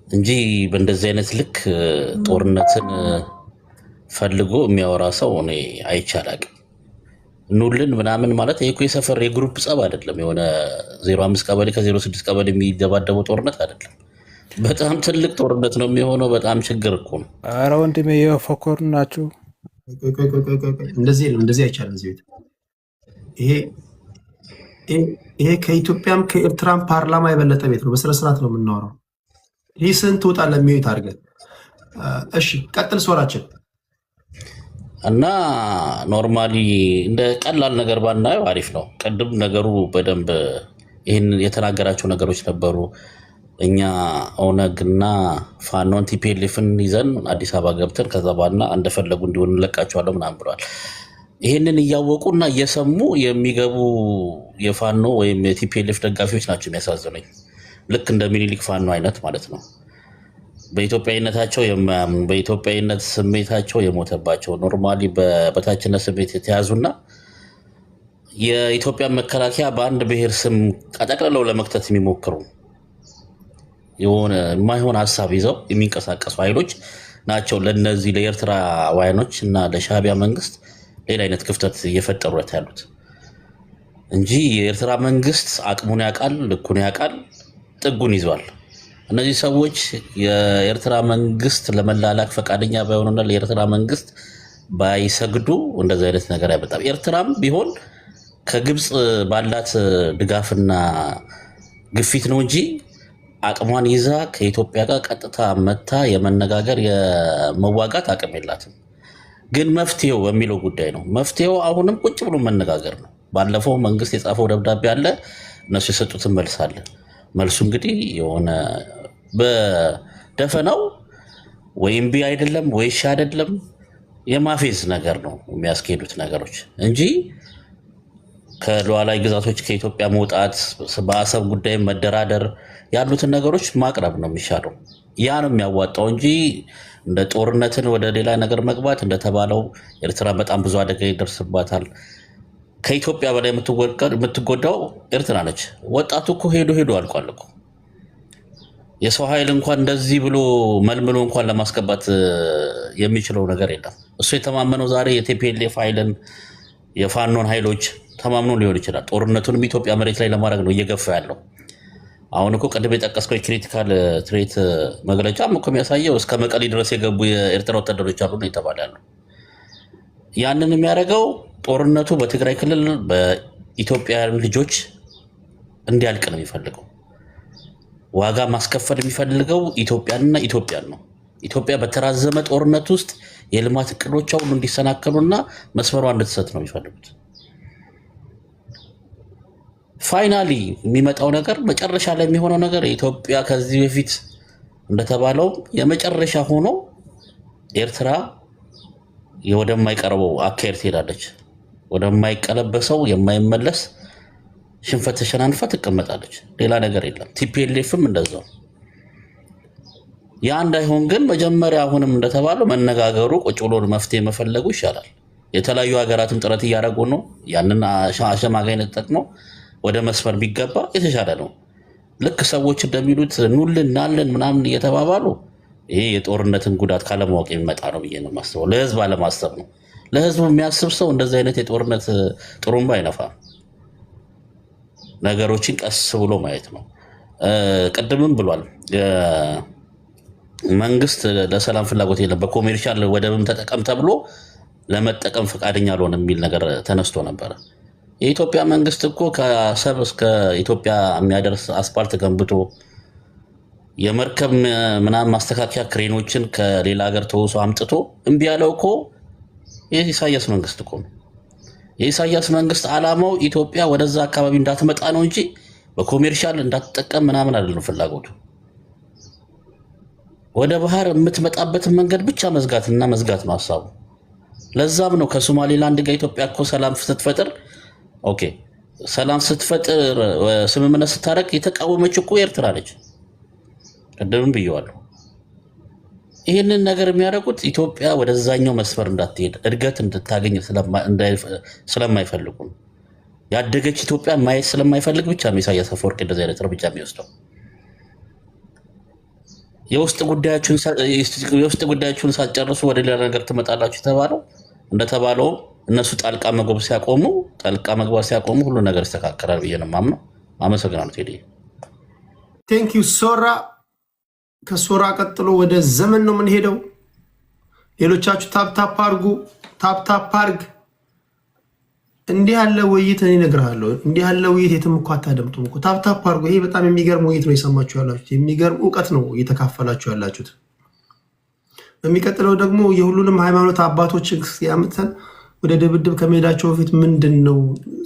እንጂ በእንደዚህ አይነት ልክ ጦርነትን ፈልጎ የሚያወራ ሰው እኔ አይቼ አላውቅም። ኑልን ምናምን ማለት ይሄ እኮ የሰፈር የግሩፕ ጸብ አይደለም። የሆነ 05 ቀበሌ ከ06 ቀበሌ የሚደባደበው ጦርነት አይደለም። በጣም ትልቅ ጦርነት ነው የሚሆነው። በጣም ችግር እኮ ነው።
ኧረ ወንድሜ የፎኮር ናችሁ።
እንደዚህ አይቻልም። እዚህ ቤት ይሄ ከኢትዮጵያም ከኤርትራም ፓርላማ የበለጠ ቤት ነው። በስነስርዓት ነው የምናወራው። ይህ ስንት ወጣ ለሚዩት አድርገን። እሺ ቀጥል ሶራችን።
እና ኖርማሊ እንደ ቀላል ነገር ባናየው አሪፍ ነው። ቅድም ነገሩ በደንብ ይህን የተናገራቸው ነገሮች ነበሩ። እኛ ኦነግና ፋኖን ቲፒኤልኤፍን ይዘን አዲስ አበባ ገብተን ከዛ በኋላ እንደፈለጉ እንዲሆን እንለቃቸዋለን ምናምን ብለዋል። ይህንን እያወቁ እና እየሰሙ የሚገቡ የፋኖ ወይም የቲፒኤልኤፍ ደጋፊዎች ናቸው የሚያሳዝነኝ። ልክ እንደ ሚኒሊክ ፋኖ አይነት ማለት ነው። በኢትዮጵያዊነታቸው የማያምኑ በኢትዮጵያዊነት ስሜታቸው የሞተባቸው ኖርማሊ በበታችነት ስሜት የተያዙና የኢትዮጵያ መከላከያ በአንድ ብሔር ስም ቀጠቅልለው ለመክተት የሚሞክሩ የሆነ የማይሆን ሀሳብ ይዘው የሚንቀሳቀሱ ኃይሎች ናቸው ለነዚህ ለኤርትራውያኖች እና ለሻዕቢያ መንግስት ሌላ አይነት ክፍተት እየፈጠሩት ያሉት እንጂ የኤርትራ መንግስት አቅሙን ያውቃል፣ ልኩን ያውቃል፣ ጥጉን ይዟል። እነዚህ ሰዎች የኤርትራ መንግስት ለመላላክ ፈቃደኛ ባይሆኑና ለኤርትራ መንግስት ባይሰግዱ እንደዚህ አይነት ነገር አይመጣም። ኤርትራም ቢሆን ከግብፅ ባላት ድጋፍና ግፊት ነው እንጂ አቅሟን ይዛ ከኢትዮጵያ ጋር ቀጥታ መታ የመነጋገር የመዋጋት አቅም የላትም። ግን መፍትሄው በሚለው ጉዳይ ነው። መፍትሄው አሁንም ቁጭ ብሎ መነጋገር ነው። ባለፈው መንግስት የጻፈው ደብዳቤ አለ፣ እነሱ የሰጡትን መልስ አለ። መልሱ እንግዲህ የሆነ በደፈናው ወይ እምቢ አይደለም ወይ እሺ አይደለም የማፌዝ ነገር ነው የሚያስኬዱት ነገሮች እንጂ ከሉዓላዊ ግዛቶች ከኢትዮጵያ መውጣት በአሰብ ጉዳይ መደራደር ያሉትን ነገሮች ማቅረብ ነው የሚሻለው። ያ ነው የሚያዋጣው እንጂ እንደ ጦርነትን ወደ ሌላ ነገር መግባት እንደተባለው ኤርትራ በጣም ብዙ አደጋ ይደርስባታል። ከኢትዮጵያ በላይ የምትጎዳው ኤርትራ ነች። ወጣቱ እኮ ሄዶ አልቋል እኮ። የሰው ኃይል እንኳን እንደዚህ ብሎ መልምሎ እንኳን ለማስገባት የሚችለው ነገር የለም። እሱ የተማመነው ዛሬ የቲፒኤልኤፍ ኃይልን የፋኖን ኃይሎች ተማምኖ ሊሆን ይችላል። ጦርነቱንም ኢትዮጵያ መሬት ላይ ለማድረግ ነው እየገፋ ያለው። አሁን እኮ ቅድም የጠቀስከው የክሪቲካል ትሬት መግለጫ እኮ የሚያሳየው እስከ መቀሌ ድረስ የገቡ የኤርትራ ወታደሮች አሉ ነው የተባለ ያለው። ያንን የሚያደርገው ጦርነቱ በትግራይ ክልል በኢትዮጵያውያን ልጆች እንዲያልቅ ነው የሚፈልገው። ዋጋ ማስከፈል የሚፈልገው ኢትዮጵያንና ኢትዮጵያን ነው። ኢትዮጵያ በተራዘመ ጦርነት ውስጥ የልማት እቅዶቿ ሁሉ እንዲሰናከሉና መስመሯ እንድትሰጥ ነው የሚፈልጉት። ፋይናሊ የሚመጣው ነገር መጨረሻ ላይ የሚሆነው ነገር ኢትዮጵያ ከዚህ በፊት እንደተባለው የመጨረሻ ሆኖ ኤርትራ ወደማይቀርበው አካሄድ ትሄዳለች። ወደማይቀለበሰው የማይመለስ ሽንፈት ተሸናንፋ ትቀመጣለች። ሌላ ነገር የለም። ቲፒኤልኤፍም እንደዛው። ያ እንዳይሆን ግን መጀመሪያ አሁንም እንደተባለው መነጋገሩ፣ ቁጭ ብሎ መፍትሄ መፈለጉ ይሻላል። የተለያዩ ሀገራትም ጥረት እያደረጉ ነው። ያንን አሸማጋይነት ተጠቅመው ወደ መስመር ቢገባ የተሻለ ነው። ልክ ሰዎች እንደሚሉት ኑልን ናልን ምናምን እየተባባሉ ይሄ የጦርነትን ጉዳት ካለማወቅ የሚመጣ ነው ብዬ ነው የማስበው። ለህዝብ አለማሰብ ነው። ለህዝቡ የሚያስብ ሰው እንደዚህ አይነት የጦርነት ጥሩምባ አይነፋም። ነገሮችን ቀስ ብሎ ማየት ነው። ቅድምም ብሏል መንግስት ለሰላም ፍላጎት የለም፣ በኮሜርሻል ወደብም ተጠቀም ተብሎ ለመጠቀም ፈቃደኛ አልሆነም የሚል ነገር ተነስቶ ነበረ። የኢትዮጵያ መንግስት እኮ ከአሰብ እስከ ኢትዮጵያ የሚያደርስ አስፓልት ገንብቶ የመርከብ ምናምን ማስተካከያ ክሬኖችን ከሌላ ሀገር ተውሶ አምጥቶ እምቢ ያለው እኮ የኢሳያስ መንግስት እኮ ነው። የኢሳያስ መንግስት ዓላማው ኢትዮጵያ ወደዛ አካባቢ እንዳትመጣ ነው እንጂ በኮሜርሻል እንዳትጠቀም ምናምን አይደለም ፍላጎቱ። ወደ ባህር የምትመጣበትን መንገድ ብቻ መዝጋትና መዝጋት ነው ሀሳቡ። ለዛም ነው ከሶማሌላንድ ጋር ኢትዮጵያ እኮ ሰላም ስትፈጥር ኦኬ ሰላም ስትፈጥር ስምምነት ስታረቅ የተቃወመች እኮ ኤርትራ ነች። ቀደም ብየዋለሁ። ይህንን ነገር የሚያደርጉት ኢትዮጵያ ወደዛኛው መስፈር እንዳትሄድ እድገት እንድታገኝ ስለማይፈልጉ ነው። ያደገች ኢትዮጵያ ማየት ስለማይፈልግ ብቻ ነው ኢሳያስ አፈወርቂ እንደዚህ አይነት እርምጃ የሚወስደው። የውስጥ ጉዳያችሁን ሳትጨርሱ ወደ ሌላ ነገር ትመጣላችሁ የተባለው እንደተባለው እነሱ ጣልቃ መግባት ሲያቆሙ ሁሉ ነገር ይስተካከላል ብዬ ነው የማምነው። አመሰግናለሁ ቴዲ።
ቴንክ ዩ ሶራ። ከሶራ ቀጥሎ ወደ ዘመን ነው የምንሄደው። ሌሎቻችሁ ታፕታፕ አርጉ፣ ታፕታፕ አርግ። እንዲህ ያለ ውይይት እኔ እነግርሃለሁ፣ እንዲህ ያለ ውይይት የትም እኮ አታደምጡም እኮ። ታፕታፕ አርጉ። ይሄ በጣም የሚገርም ውይይት ነው የሰማችሁ ያላችሁት፣ የሚገርም እውቀት ነው እየተካፈላችሁ ያላችሁት። በሚቀጥለው ደግሞ የሁሉንም ሃይማኖት አባቶች ያምጥተን ወደ ድብድብ ከመሄዳቸው በፊት ምንድን ነው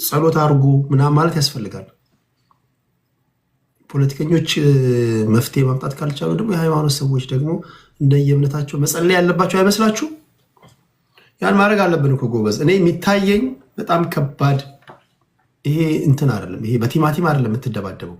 ጸሎት አርጉ ምናምን ማለት ያስፈልጋል። ፖለቲከኞች መፍትሄ ማምጣት ካልቻሉ ደግሞ የሃይማኖት ሰዎች ደግሞ እንደየእምነታቸው መጸለይ ያለባቸው አይመስላችሁ? ያን ማድረግ አለብን እኮ ጎበዝ። እኔ የሚታየኝ በጣም ከባድ ይሄ እንትን አይደለም፣ ይሄ በቲማቲም አይደለም የምትደባደበው